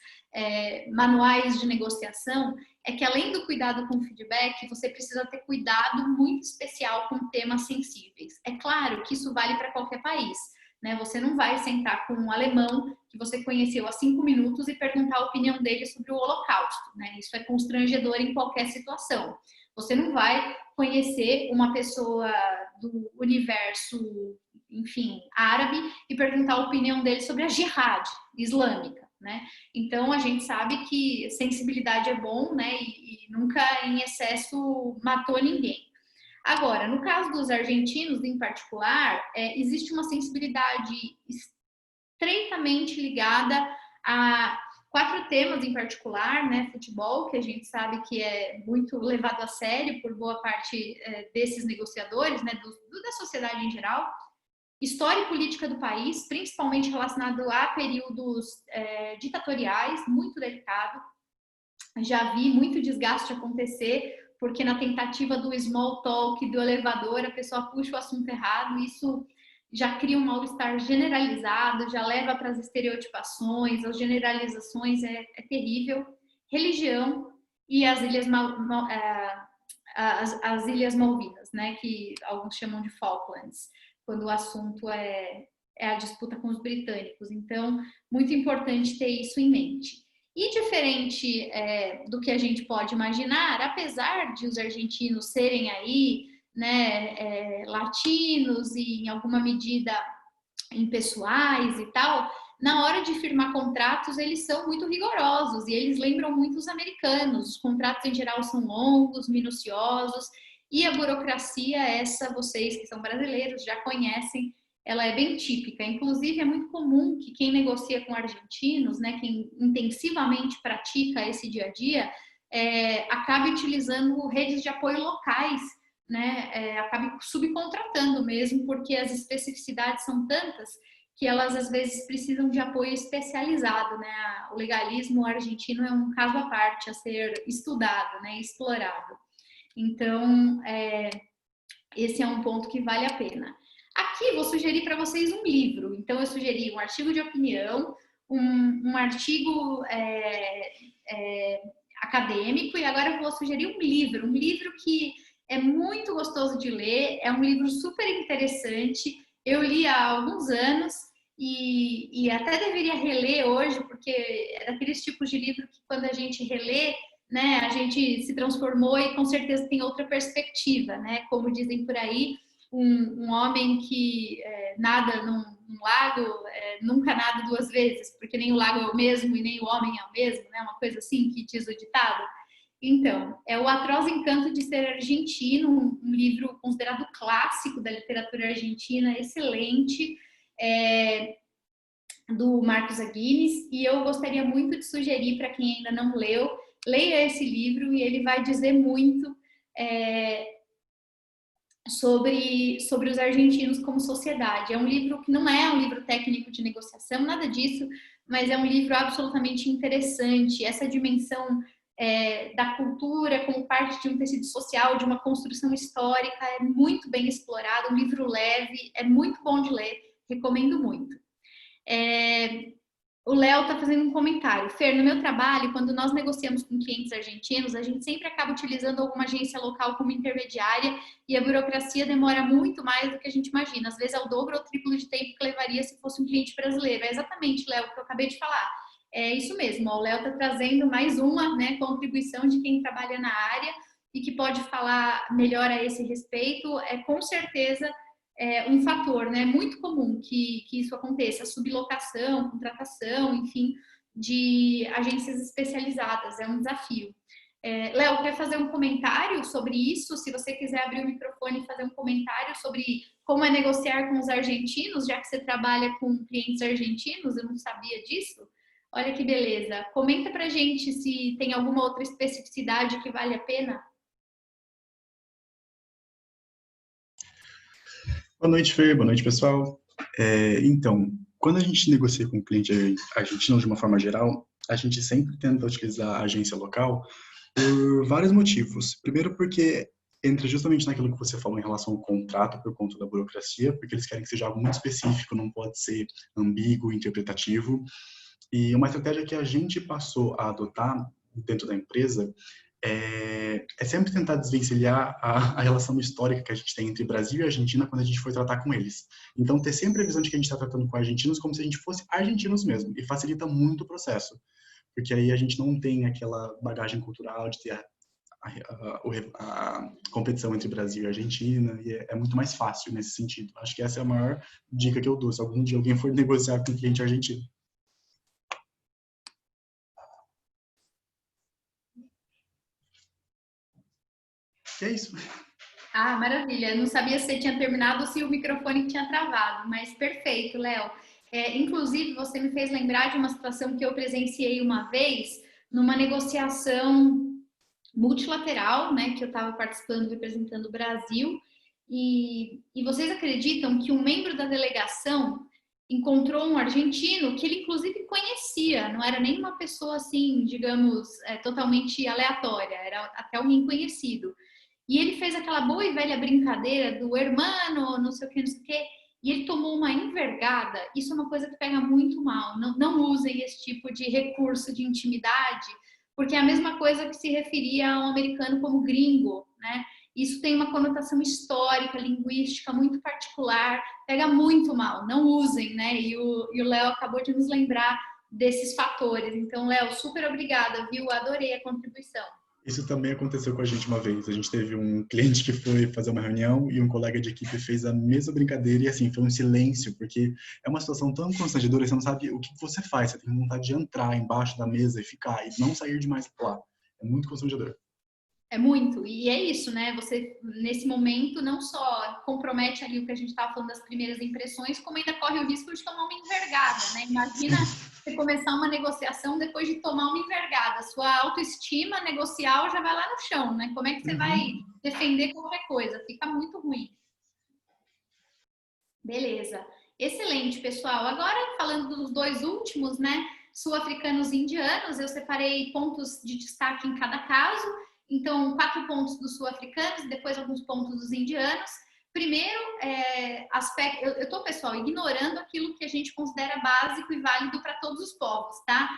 Speaker 1: manuais de negociação é que, além do cuidado com o feedback, você precisa ter cuidado muito especial com temas sensíveis. É claro que isso vale para qualquer país, né? Você não vai sentar com um alemão que você conheceu há 5 minutos e perguntar a opinião dele sobre o Holocausto, né? Isso é constrangedor em qualquer situação. Você não vai conhecer uma pessoa do universo, enfim, árabe e perguntar a opinião dele sobre a jihad islâmica, né? Então, a gente sabe que sensibilidade é bom, né? E nunca em excesso matou ninguém. Agora, no caso dos argentinos em particular, existe uma sensibilidade estreitamente ligada a 4 temas em particular, né? Futebol, que a gente sabe que é muito levado a sério por boa parte desses negociadores, né? Da sociedade em geral. História e política do país, principalmente relacionado a períodos ditatoriais, muito delicado. Já vi muito desgaste acontecer, porque na tentativa do small talk, do elevador, a pessoa puxa o assunto errado, isso já cria um mal-estar generalizado, já leva para as estereotipações, as generalizações, é terrível. Religião e as Ilhas Malvinas, né, que alguns chamam de Falklands, quando o assunto é a disputa com os britânicos. Então, muito importante ter isso em mente. E diferente do que a gente pode imaginar, apesar de os argentinos serem aí, né, latinos e em alguma medida impessoais e tal, na hora de firmar contratos eles são muito rigorosos e eles lembram muito os americanos. Os contratos em geral são longos, minuciosos e a burocracia, essa vocês que são brasileiros já conhecem, ela é bem típica. Inclusive, é muito comum que quem negocia com argentinos, né, quem intensivamente pratica esse dia a dia, acabe utilizando redes de apoio locais, né, acabe subcontratando mesmo, porque as especificidades são tantas que elas às vezes precisam de apoio especializado, né? O legalismo argentino é um caso à parte a ser estudado, né, explorado. Então, esse é um ponto que vale a pena. Aqui vou sugerir para vocês um livro. Então, eu sugeri um artigo de opinião, um artigo acadêmico, e agora eu vou sugerir um livro que é muito gostoso de ler, é um livro super interessante. Eu li há alguns anos e até deveria reler hoje, porque é daqueles tipos de livro que quando a gente relê, né, a gente se transformou e com certeza tem outra perspectiva, né? Como dizem por aí, um homem que nada num lago nunca nada 2 vezes, porque nem o lago é o mesmo e nem o homem é o mesmo, né? Uma coisa assim que diz o ditado. Então, é O Atroz Encanto de Ser Argentino, um livro considerado clássico da literatura argentina, excelente, do Marcos Aguinis, e eu gostaria muito de sugerir para quem ainda não leu, leia esse livro e ele vai dizer muito sobre os argentinos como sociedade. É um livro que não é um livro técnico de negociação, nada disso, mas é um livro absolutamente interessante. Essa dimensão da cultura como parte de um tecido social, de uma construção histórica, é muito bem explorado, um livro leve, é muito bom de ler, recomendo muito. O Léo está fazendo um comentário. Fer, no meu trabalho, quando nós negociamos com clientes argentinos, a gente sempre acaba utilizando alguma agência local como intermediária e a burocracia demora muito mais do que a gente imagina. Às vezes é o dobro ou o triplo de tempo que levaria se fosse um cliente brasileiro. É exatamente, Léo, o que eu acabei de falar. É isso mesmo, ó, o Léo está trazendo mais uma, né, contribuição de quem trabalha na área e que pode falar melhor a esse respeito. É com certeza um fator, né, muito comum que isso aconteça, sublocação, contratação, enfim, de agências especializadas, é um desafio. Léo, quer fazer um comentário sobre isso? Se você quiser abrir o microfone e fazer um comentário sobre como é negociar com os argentinos, já que você trabalha com clientes argentinos, eu não sabia disso. Olha que beleza. Comenta pra gente se tem alguma outra especificidade que vale a pena.
Speaker 3: Boa noite, Fer. Boa noite, pessoal. Então, quando a gente negocia com o cliente argentino de uma forma geral, a gente sempre tenta utilizar a agência local por vários motivos. Primeiro, porque entra justamente naquilo que você falou em relação ao contrato por conta da burocracia, porque eles querem que seja algo muito específico, não pode ser ambíguo, interpretativo. E uma estratégia que a gente passou a adotar dentro da empresa é sempre tentar desvencilhar a relação histórica que a gente tem entre Brasil e Argentina quando a gente for tratar com eles. Então, ter sempre a visão de que a gente está tratando com argentinos como se a gente fosse argentinos mesmo, e facilita muito o processo, porque aí a gente não tem aquela bagagem cultural de ter a competição entre Brasil e Argentina, e é muito mais fácil nesse sentido. Acho que essa é a maior dica que eu dou, se algum dia alguém for negociar com um cliente argentino. E é isso.
Speaker 1: Ah, maravilha. Eu não sabia se você tinha terminado ou se o microfone tinha travado, mas perfeito, Léo. Inclusive, você me fez lembrar de uma situação que eu presenciei uma vez numa negociação multilateral, né, que eu estava participando, representando o Brasil, e vocês acreditam que um membro da delegação encontrou um argentino que ele inclusive conhecia, não era nem uma pessoa assim, digamos, totalmente aleatória, era até alguém conhecido. E ele fez aquela boa e velha brincadeira do hermano, não sei o que, não sei o que, e ele tomou uma envergada. Isso é uma coisa que pega muito mal. Não usem esse tipo de recurso de intimidade, porque é a mesma coisa que se referia ao americano como gringo, né? Isso tem uma conotação histórica, linguística muito particular, pega muito mal. Não usem, né? E o Léo acabou de nos lembrar desses fatores. Então, Léo, super obrigada, viu? Adorei a contribuição.
Speaker 3: Isso também aconteceu com a gente uma vez. A gente teve um cliente que foi fazer uma reunião e um colega de equipe fez a mesma brincadeira e assim, foi um silêncio, porque é uma situação tão constrangedora, você não sabe o que você faz, você tem vontade de entrar embaixo da mesa e ficar, e não sair de mais lá. É muito constrangedor.
Speaker 1: É muito, e é isso, né? Você, nesse momento, não só compromete ali o que a gente estava falando das primeiras impressões, como ainda corre o risco de tomar uma envergada, né? Imagina você começar uma negociação depois de tomar uma envergada. Sua autoestima negocial já vai lá no chão, né? Como é que você vai defender qualquer coisa? Fica muito ruim. Beleza. Excelente, pessoal. Agora, falando dos dois últimos, né? Sul-africanos e indianos, eu separei pontos de destaque em cada caso. Então, 4 pontos dos sul-africanos e depois alguns pontos dos indianos. Primeiro, aspecto. Eu estou, pessoal, ignorando aquilo que a gente considera básico e válido para todos os povos, tá?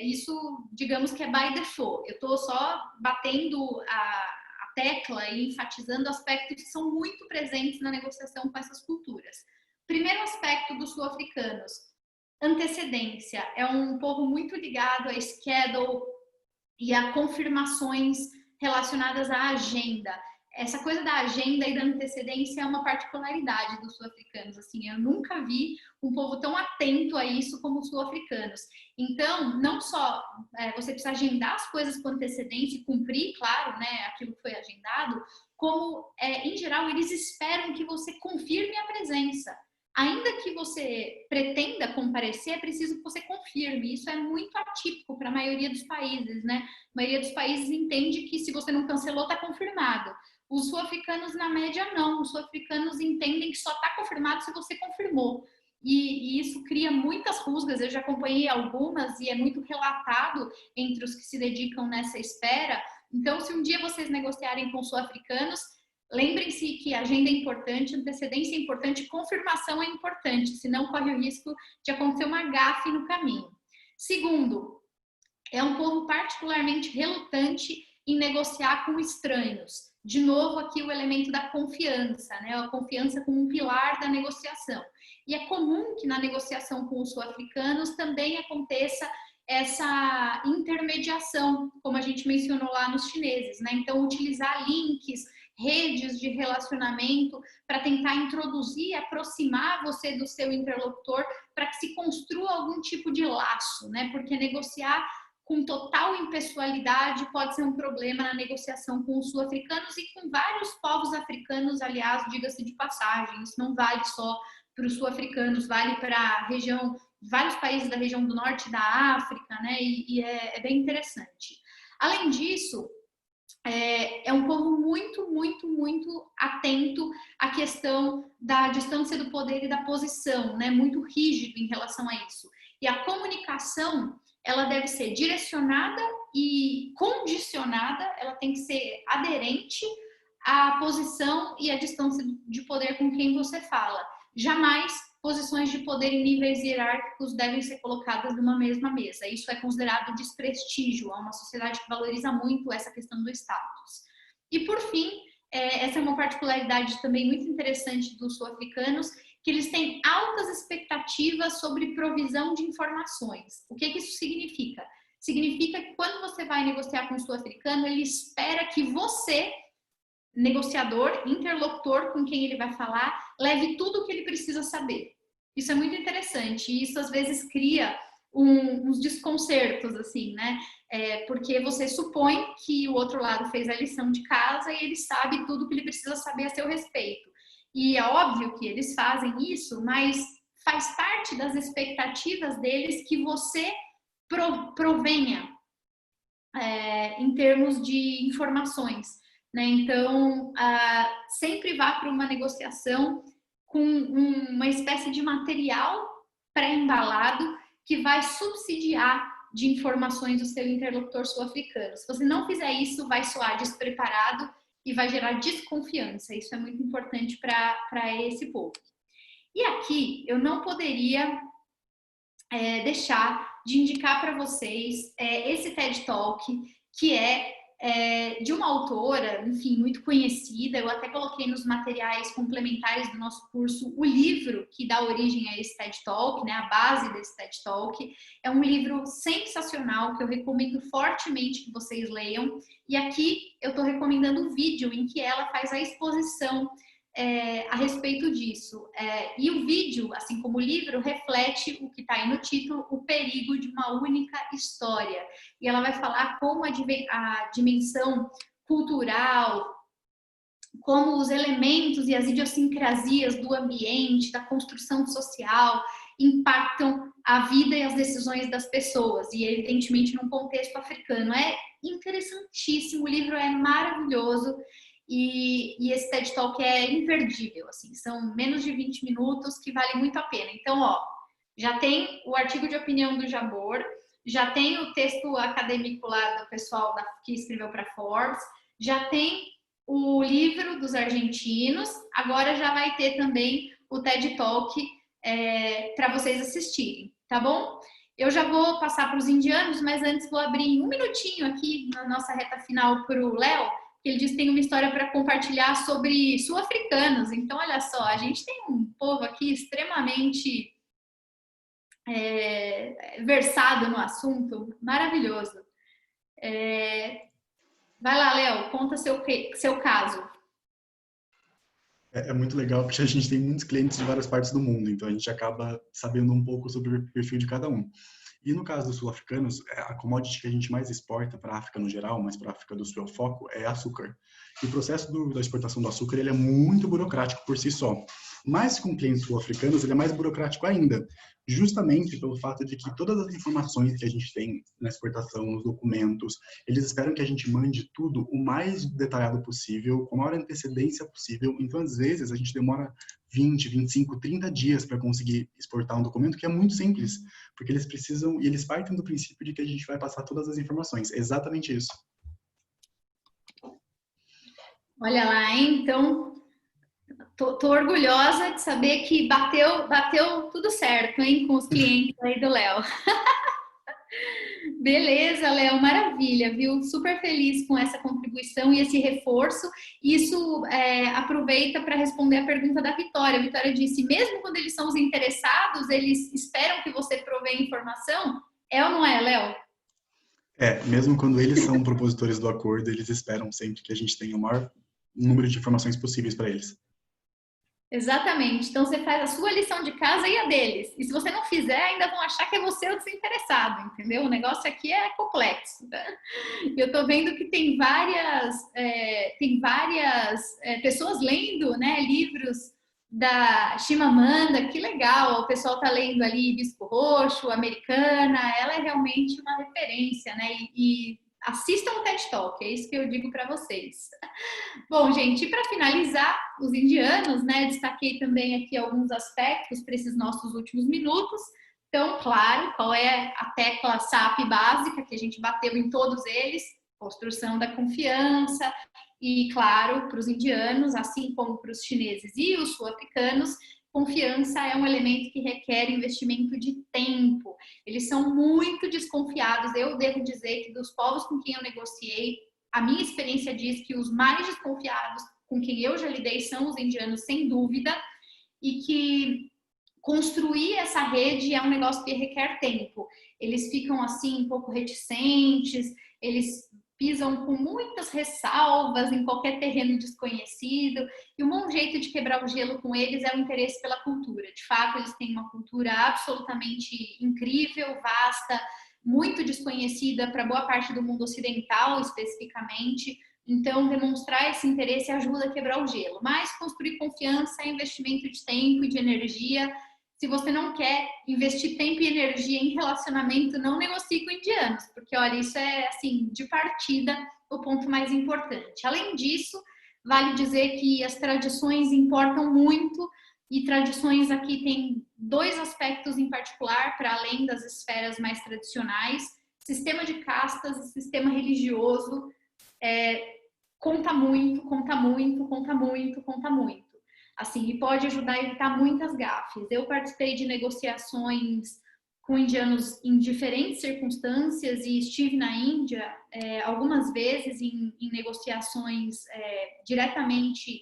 Speaker 1: Isso, digamos que é by default. Eu estou só batendo a tecla e enfatizando aspectos que são muito presentes na negociação com essas culturas. Primeiro aspecto dos sul-africanos, antecedência. É um povo muito ligado a schedule e a confirmações relacionadas à agenda. Essa coisa da agenda e da antecedência é uma particularidade dos sul-africanos. Assim, eu nunca vi um povo tão atento a isso como os sul-africanos. Então, não só você precisa agendar as coisas com antecedência e cumprir, claro, né, aquilo que foi agendado, como, em geral, eles esperam que você confirme a presença. Ainda que você pretenda comparecer, é preciso que você confirme. Isso é muito atípico para a maioria dos países, né? A maioria dos países entende que se você não cancelou, está confirmado. Os sul-africanos, na média, não. Os sul-africanos entendem que só está confirmado se você confirmou. E isso cria muitas rusgas. Eu já acompanhei algumas e é muito relatado entre os que se dedicam nessa espera. Então, se um dia vocês negociarem com sul-africanos, lembrem-se que agenda é importante, antecedência é importante, confirmação é importante, senão corre o risco de acontecer uma gafe no caminho. Segundo, é um povo particularmente relutante em negociar com estranhos. De novo, aqui o elemento da confiança, né? A confiança como um pilar da negociação. E é comum que na negociação com os sul-africanos também aconteça essa intermediação, como a gente mencionou lá nos chineses, né? Então, utilizar links, redes de relacionamento para tentar introduzir, aproximar você do seu interlocutor para que se construa algum tipo de laço, né? Porque negociar com total impessoalidade pode ser um problema na negociação com os sul-africanos e com vários povos africanos, aliás, diga-se de passagem, isso não vale só para os sul-africanos, vale para a região, vários países da região do norte da África, né? E é bem interessante. Além disso, é um povo muito, muito, muito atento à questão da distância do poder e da posição, né? Muito rígido em relação a isso. E a comunicação, ela deve ser direcionada e condicionada, ela tem que ser aderente à posição e à distância de poder com quem você fala. Jamais posições de poder em níveis hierárquicos devem ser colocadas numa mesma mesa. Isso é considerado desprestígio a uma sociedade que valoriza muito essa questão do status. E, por fim, essa é uma particularidade também muito interessante dos sul-africanos, que eles têm altas expectativas sobre provisão de informações. O que isso significa? Significa que quando você vai negociar com o sul-africano, ele espera que você, negociador, interlocutor com quem ele vai falar, leve tudo o que ele precisa saber. Isso é muito interessante e isso às vezes cria uns desconcertos, assim, né? Porque você supõe que o outro lado fez a lição de casa e ele sabe tudo o que ele precisa saber a seu respeito. E é óbvio que eles fazem isso, mas faz parte das expectativas deles que você provenha em termos de informações, né? Então, sempre vá para uma negociação com uma espécie de material pré-embalado que vai subsidiar de informações do seu interlocutor sul-africano. Se você não fizer isso, vai soar despreparado e vai gerar desconfiança. Isso é muito importante para esse povo. E aqui, eu não poderia deixar de indicar para vocês esse TED Talk, que é de uma autora, enfim, muito conhecida. Eu até coloquei nos materiais complementares do nosso curso o livro que dá origem a esse TED Talk, né, a base desse TED Talk. É um livro sensacional que eu recomendo fortemente que vocês leiam. E aqui eu estou recomendando um vídeo em que ela faz a exposição a respeito disso. E o vídeo, assim como o livro, reflete o que está aí no título, o perigo de uma única história. E ela vai falar como a dimensão cultural, como os elementos e as idiosincrasias do ambiente, da construção social, impactam a vida e as decisões das pessoas, e evidentemente num contexto africano. É interessantíssimo, o livro é maravilhoso, e esse TED Talk é imperdível, assim, são menos de 20 minutos que vale muito a pena. Então, já tem o artigo de opinião do Jabor, já tem o texto acadêmico lá do pessoal que escreveu para Forbes, já tem o livro dos argentinos, agora já vai ter também o TED Talk para vocês assistirem, tá bom? Eu já vou passar para os indianos, mas antes vou abrir um minutinho aqui na nossa reta final para o Léo, que ele diz que tem uma história para compartilhar sobre sul-africanos. Então, olha só, a gente tem um povo aqui extremamente versado no assunto, maravilhoso. Vai lá, Léo, conta seu caso.
Speaker 3: É muito legal porque a gente tem muitos clientes de várias partes do mundo, então a gente acaba sabendo um pouco sobre o perfil de cada um. E no caso dos sul-africanos, a commodity que a gente mais exporta para a África no geral, mas para a África do Sul é o foco, é açúcar. E o processo da exportação do açúcar ele é muito burocrático por si só. Mas com clientes sul-africanos ele é mais burocrático ainda, justamente pelo fato de que todas as informações que a gente tem na exportação, nos documentos, eles esperam que a gente mande tudo o mais detalhado possível, com a maior antecedência possível. Então, às vezes, a gente demora 20, 25, 30 dias para conseguir exportar um documento que é muito simples, porque eles precisam, e eles partem do princípio de que a gente vai passar todas as informações. É exatamente isso.
Speaker 1: Olha lá, hein? Então, tô orgulhosa de saber que bateu tudo certo, hein, com os clientes aí do Léo. Beleza, Léo, maravilha, viu? Super feliz com essa contribuição e esse reforço. Isso aproveita para responder a pergunta da Vitória. A Vitória disse, mesmo quando eles são os interessados, eles esperam que você provenha informação? É ou não é, Léo?
Speaker 3: Mesmo quando eles são propositores do acordo, eles esperam sempre que a gente tenha o maior número de informações possíveis para eles.
Speaker 1: Exatamente. Então você faz a sua lição de casa e a deles. E se você não fizer, ainda vão achar que é você o desinteressado, entendeu? O negócio aqui é complexo. Tá? Eu tô vendo que tem várias pessoas lendo, né, livros da Chimamanda, que legal. O pessoal tá lendo ali Bispo Roxo, Americana. Ela é realmente uma referência, né? E assistam o TED Talk, é isso que eu digo para vocês. Bom, gente, e para finalizar, os indianos, né? Destaquei também aqui alguns aspectos para esses nossos últimos minutos. Então, claro, qual é a tecla SAP básica que a gente bateu em todos eles? Construção da confiança. E, claro, para os indianos, assim como para os chineses e os sul-africanos, confiança é um elemento que requer investimento de tempo. Eles são muito desconfiados. Eu devo dizer que dos povos com quem eu negociei, a minha experiência diz que os mais desconfiados com quem eu já lidei são os indianos, sem dúvida, e que construir essa rede é um negócio que requer tempo. Eles ficam assim um pouco reticentes, eles pisam com muitas ressalvas em qualquer terreno desconhecido, e um bom jeito de quebrar o gelo com eles é o interesse pela cultura. De fato, eles têm uma cultura absolutamente incrível, vasta, muito desconhecida para boa parte do mundo ocidental, especificamente. Então, demonstrar esse interesse ajuda a quebrar o gelo. Mas construir confiança é investimento de tempo e de energia. Se você não quer investir tempo e energia em relacionamento, não negocie com indianos, porque, olha, isso é, assim, de partida, o ponto mais importante. Além disso, vale dizer que as tradições importam muito, e tradições aqui tem dois aspectos em particular, para além das esferas mais tradicionais: sistema de castas e sistema religioso. Conta muito, conta muito, conta muito, conta muito. Assim, e pode ajudar a evitar muitas gafes. Eu participei de negociações com indianos em diferentes circunstâncias e estive na Índia algumas vezes em negociações diretamente,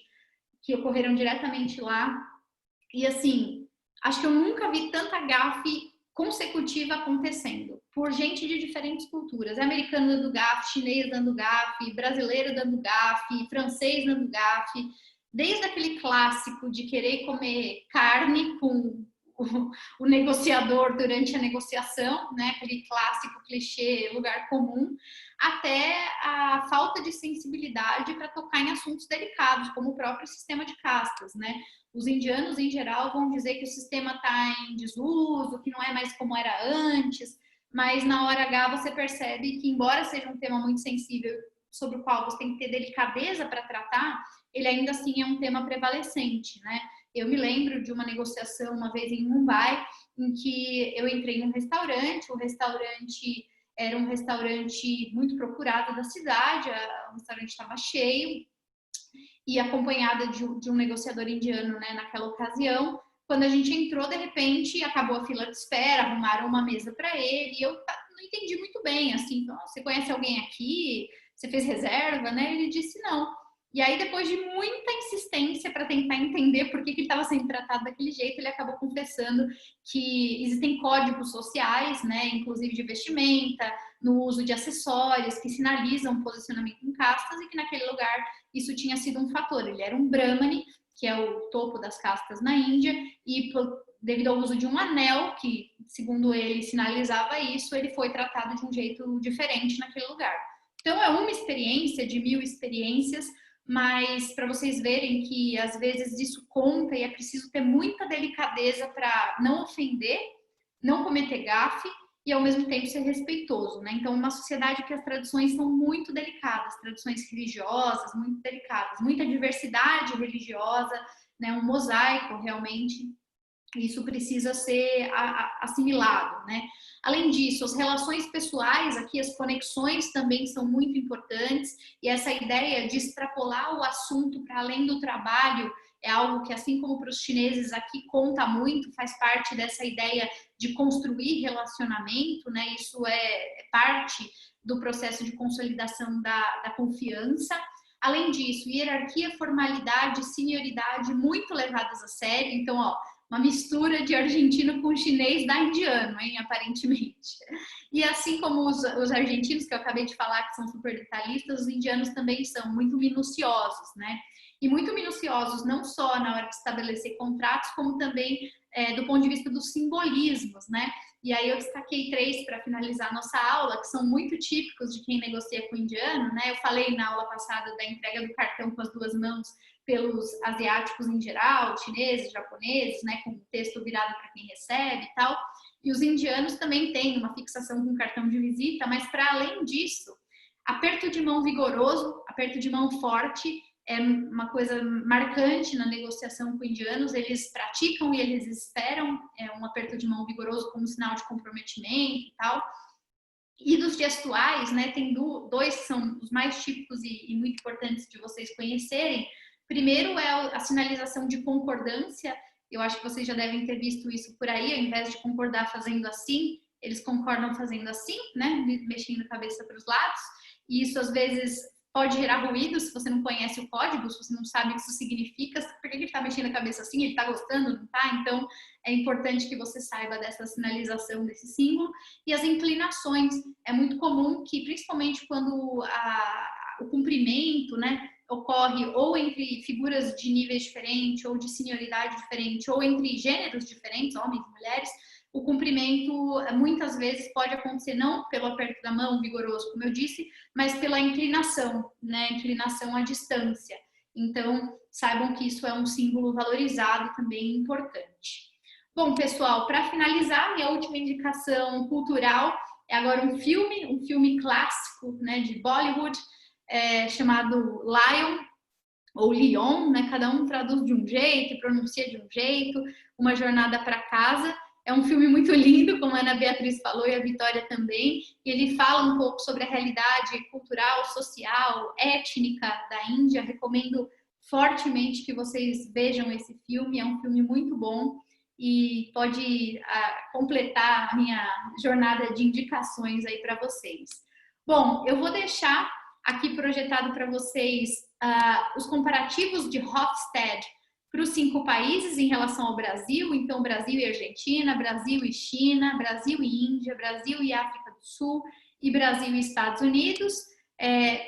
Speaker 1: que ocorreram diretamente lá. E assim, acho que eu nunca vi tanta gafe consecutiva acontecendo, por gente de diferentes culturas. Americano dando gafe, chinês dando gafe, brasileiro dando gafe, francês dando gafe. Desde aquele clássico de querer comer carne com o negociador durante a negociação, né? Aquele clássico clichê, lugar comum, até a falta de sensibilidade para tocar em assuntos delicados, como o próprio sistema de castas, né? Os indianos, em geral, vão dizer que o sistema está em desuso, que não é mais como era antes, mas na hora H você percebe que, embora seja um tema muito sensível, sobre o qual você tem que ter delicadeza para tratar, ele ainda assim é um tema prevalecente, né? Eu me lembro de uma negociação uma vez em Mumbai, em que eu entrei num restaurante, o restaurante era um restaurante muito procurado da cidade, o restaurante estava cheio, e acompanhada de um negociador indiano, né, naquela ocasião. Quando a gente entrou, de repente, acabou a fila de espera, arrumaram uma mesa para ele, e eu não entendi muito bem, assim, então, você conhece alguém aqui? Você fez reserva, né? Ele disse não. E aí, depois de muita insistência para tentar entender por que ele estava sendo tratado daquele jeito, ele acabou confessando que existem códigos sociais, né, inclusive de vestimenta, no uso de acessórios que sinalizam posicionamento em castas, e que naquele lugar isso tinha sido um fator. Ele era um Brahmane, que é o topo das castas na Índia, e devido ao uso de um anel, que segundo ele sinalizava isso, ele foi tratado de um jeito diferente naquele lugar. Então é uma experiência de 1000 experiências, mas para vocês verem que às vezes isso conta e é preciso ter muita delicadeza para não ofender, não cometer gafe e ao mesmo tempo ser respeitoso, né? Então, uma sociedade que as tradições são muito delicadas, tradições religiosas muito delicadas, muita diversidade religiosa, né? Um mosaico realmente. Isso precisa ser assimilado, né? Além disso, as relações pessoais, aqui as conexões também são muito importantes, e essa ideia de extrapolar o assunto para além do trabalho é algo que, assim como para os chineses aqui, conta muito, faz parte dessa ideia de construir relacionamento, né? Isso é parte do processo de consolidação da confiança. Além disso, hierarquia, formalidade, senioridade muito levadas a sério. Então, ó, uma mistura de argentino com chinês da indiano, hein, aparentemente. E assim como os argentinos, que eu acabei de falar, que são super detalhistas, os indianos também são muito minuciosos, né? E muito minuciosos não só na hora de estabelecer contratos, como também do ponto de vista dos simbolismos, né? E aí eu destaquei 3 para finalizar a nossa aula, que são muito típicos de quem negocia com o indiano, né? Eu falei na aula passada da entrega do cartão com as 2 mãos pelos asiáticos em geral, chineses, japoneses, né? Com o texto virado para quem recebe e tal. E os indianos também têm uma fixação com cartão de visita, mas para além disso, aperto de mão vigoroso, aperto de mão forte, é uma coisa marcante na negociação com indianos, eles praticam e eles esperam um aperto de mão vigoroso como sinal de comprometimento e tal. E dos gestuais, né, tem 2 que são os mais típicos e muito importantes de vocês conhecerem. Primeiro é a sinalização de concordância, eu acho que vocês já devem ter visto isso por aí, ao invés de concordar fazendo assim, eles concordam fazendo assim, né, mexendo a cabeça para os lados, e isso às vezes pode gerar ruído se você não conhece o código, se você não sabe o que isso significa, por que ele está mexendo a cabeça assim, ele está gostando, não está? Então, é importante que você saiba dessa sinalização desse símbolo. E as inclinações, é muito comum que, principalmente quando o cumprimento, né, ocorre ou entre figuras de níveis diferentes, ou de senioridade diferente, ou entre gêneros diferentes, homens e mulheres, o cumprimento muitas vezes pode acontecer não pelo aperto da mão vigoroso, como eu disse, mas pela inclinação, né? Inclinação à distância. Então, saibam que isso é um símbolo valorizado também importante. Bom, pessoal, para finalizar, minha última indicação cultural é agora um filme clássico, né, de Bollywood, chamado Lion, ou Lion, né? Cada um traduz de um jeito e pronuncia de um jeito, Uma Jornada para Casa. É um filme muito lindo, como a Ana Beatriz falou, e a Vitória também. E ele fala um pouco sobre a realidade cultural, social, étnica da Índia. Recomendo fortemente que vocês vejam esse filme. É um filme muito bom e pode completar a minha jornada de indicações aí para vocês. Bom, eu vou deixar aqui projetado para vocês os comparativos de Hofstede para os 5 países em relação ao Brasil, então Brasil e Argentina, Brasil e China, Brasil e Índia, Brasil e África do Sul e Brasil e Estados Unidos.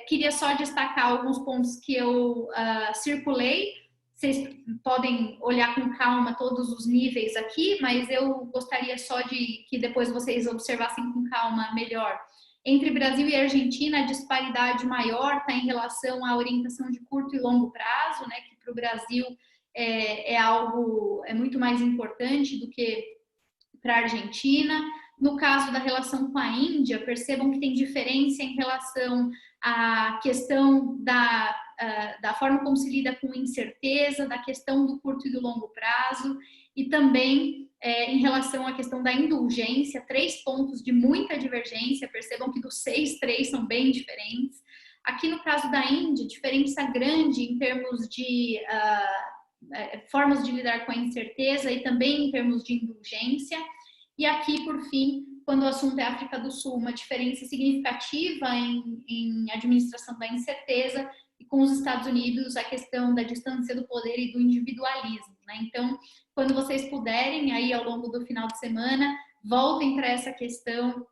Speaker 1: Queria só destacar alguns pontos que eu circulei. Vocês podem olhar com calma todos os níveis aqui, mas eu gostaria só de que depois vocês observassem com calma melhor. Entre Brasil e Argentina, a disparidade maior está em relação à orientação de curto e longo prazo, né, que para o Brasil é muito mais importante do que para a Argentina. No caso da relação com a Índia, percebam que tem diferença em relação à questão da forma como se lida com incerteza, da questão do curto e do longo prazo, e também em relação à questão da indulgência, 3 pontos de muita divergência, percebam que dos 6, 3 são bem diferentes. Aqui no caso da Índia, diferença grande em termos de formas de lidar com a incerteza e também em termos de indulgência. E aqui, por fim, quando o assunto é África do Sul, uma diferença significativa em administração da incerteza, e com os Estados Unidos a questão da distância do poder e do individualismo, né? Então, quando vocês puderem, aí ao longo do final de semana, voltem para essa questão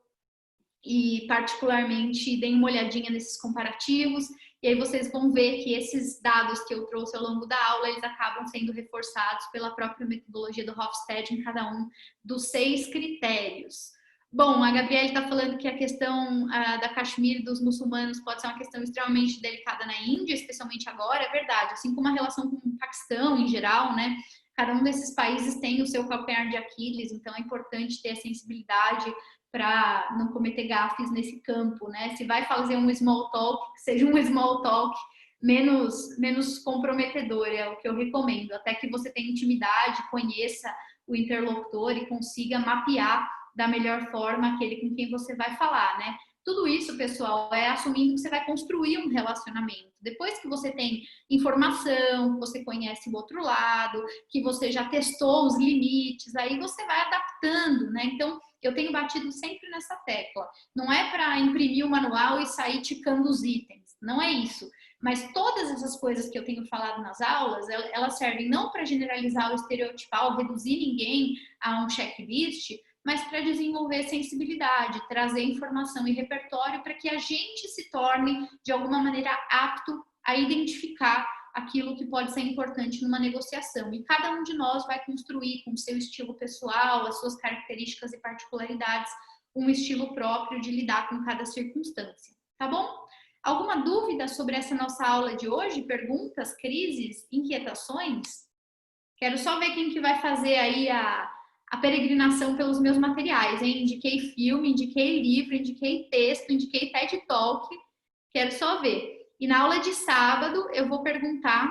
Speaker 1: e particularmente deem uma olhadinha nesses comparativos, e aí vocês vão ver que esses dados que eu trouxe ao longo da aula, eles acabam sendo reforçados pela própria metodologia do Hofstede em cada um dos 6 critérios. Bom, a Gabriele está falando que a questão da Caxemir dos muçulmanos pode ser uma questão extremamente delicada na Índia, especialmente agora, é verdade, assim como a relação com o Paquistão em geral, né? Cada um desses países tem o seu calcanhar de Aquiles, então é importante ter a sensibilidade para não cometer gafes nesse campo, né? Se vai fazer um small talk, que seja um small talk menos comprometedor, é o que eu recomendo, até que você tenha intimidade, conheça o interlocutor e consiga mapear da melhor forma aquele com quem você vai falar, né? Tudo isso, pessoal, é assumindo que você vai construir um relacionamento. Depois que você tem informação, que você conhece o outro lado, que você já testou os limites, aí você vai adaptando, né? Então, eu tenho batido sempre nessa tecla. Não é para imprimir o manual e sair ticando os itens. Não é isso. Mas todas essas coisas que eu tenho falado nas aulas, elas servem não para generalizar ou estereotipar ou reduzir ninguém a um checklist, mas para desenvolver sensibilidade, trazer informação e repertório para que a gente se torne, de alguma maneira, apto a identificar aquilo que pode ser importante numa negociação. E cada um de nós vai construir com o seu estilo pessoal, as suas características e particularidades, um estilo próprio de lidar com cada circunstância. Tá bom? Alguma dúvida sobre essa nossa aula de hoje? Perguntas, crises, inquietações? Quero só ver quem que vai fazer aí a peregrinação pelos meus materiais, hein? Indiquei filme, indiquei livro, indiquei texto, indiquei TED Talk. Quero só ver. E na aula de sábado eu vou perguntar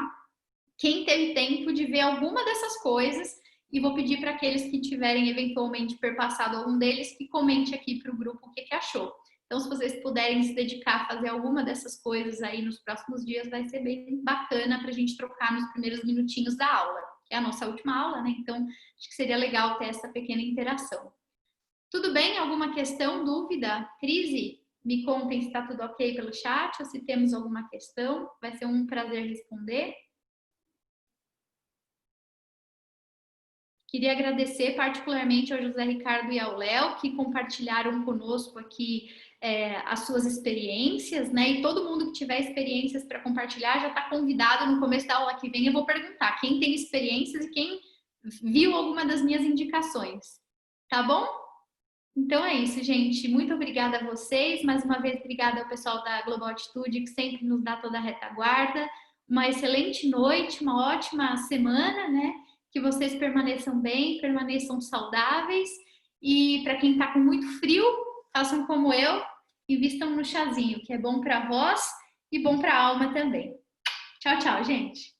Speaker 1: quem teve tempo de ver alguma dessas coisas e vou pedir para aqueles que tiverem eventualmente perpassado algum deles que comente aqui para o grupo o que achou. Então, se vocês puderem se dedicar a fazer alguma dessas coisas aí nos próximos dias, vai ser bem bacana para a gente trocar nos primeiros minutinhos da aula, que é a nossa última aula, né? Então, acho que seria legal ter essa pequena interação. Tudo bem? Alguma questão, dúvida? Crise? Me contem se está tudo ok pelo chat ou se temos alguma questão. Vai ser um prazer responder. Queria agradecer particularmente ao José Ricardo e ao Léo, que compartilharam conosco aqui as suas experiências, né? E todo mundo que tiver experiências para compartilhar já está convidado no começo da aula que vem. Eu vou perguntar quem tem experiências e quem viu alguma das minhas indicações. Tá bom? Então é isso, gente. Muito obrigada a vocês. Mais uma vez, obrigada ao pessoal da Global Atitude, que sempre nos dá toda a retaguarda. Uma excelente noite, uma ótima semana, né? Que vocês permaneçam bem, permaneçam saudáveis. E para quem está com muito frio, façam como eu, invistam no chazinho, que é bom para a voz e bom para a alma também. Tchau, tchau, gente.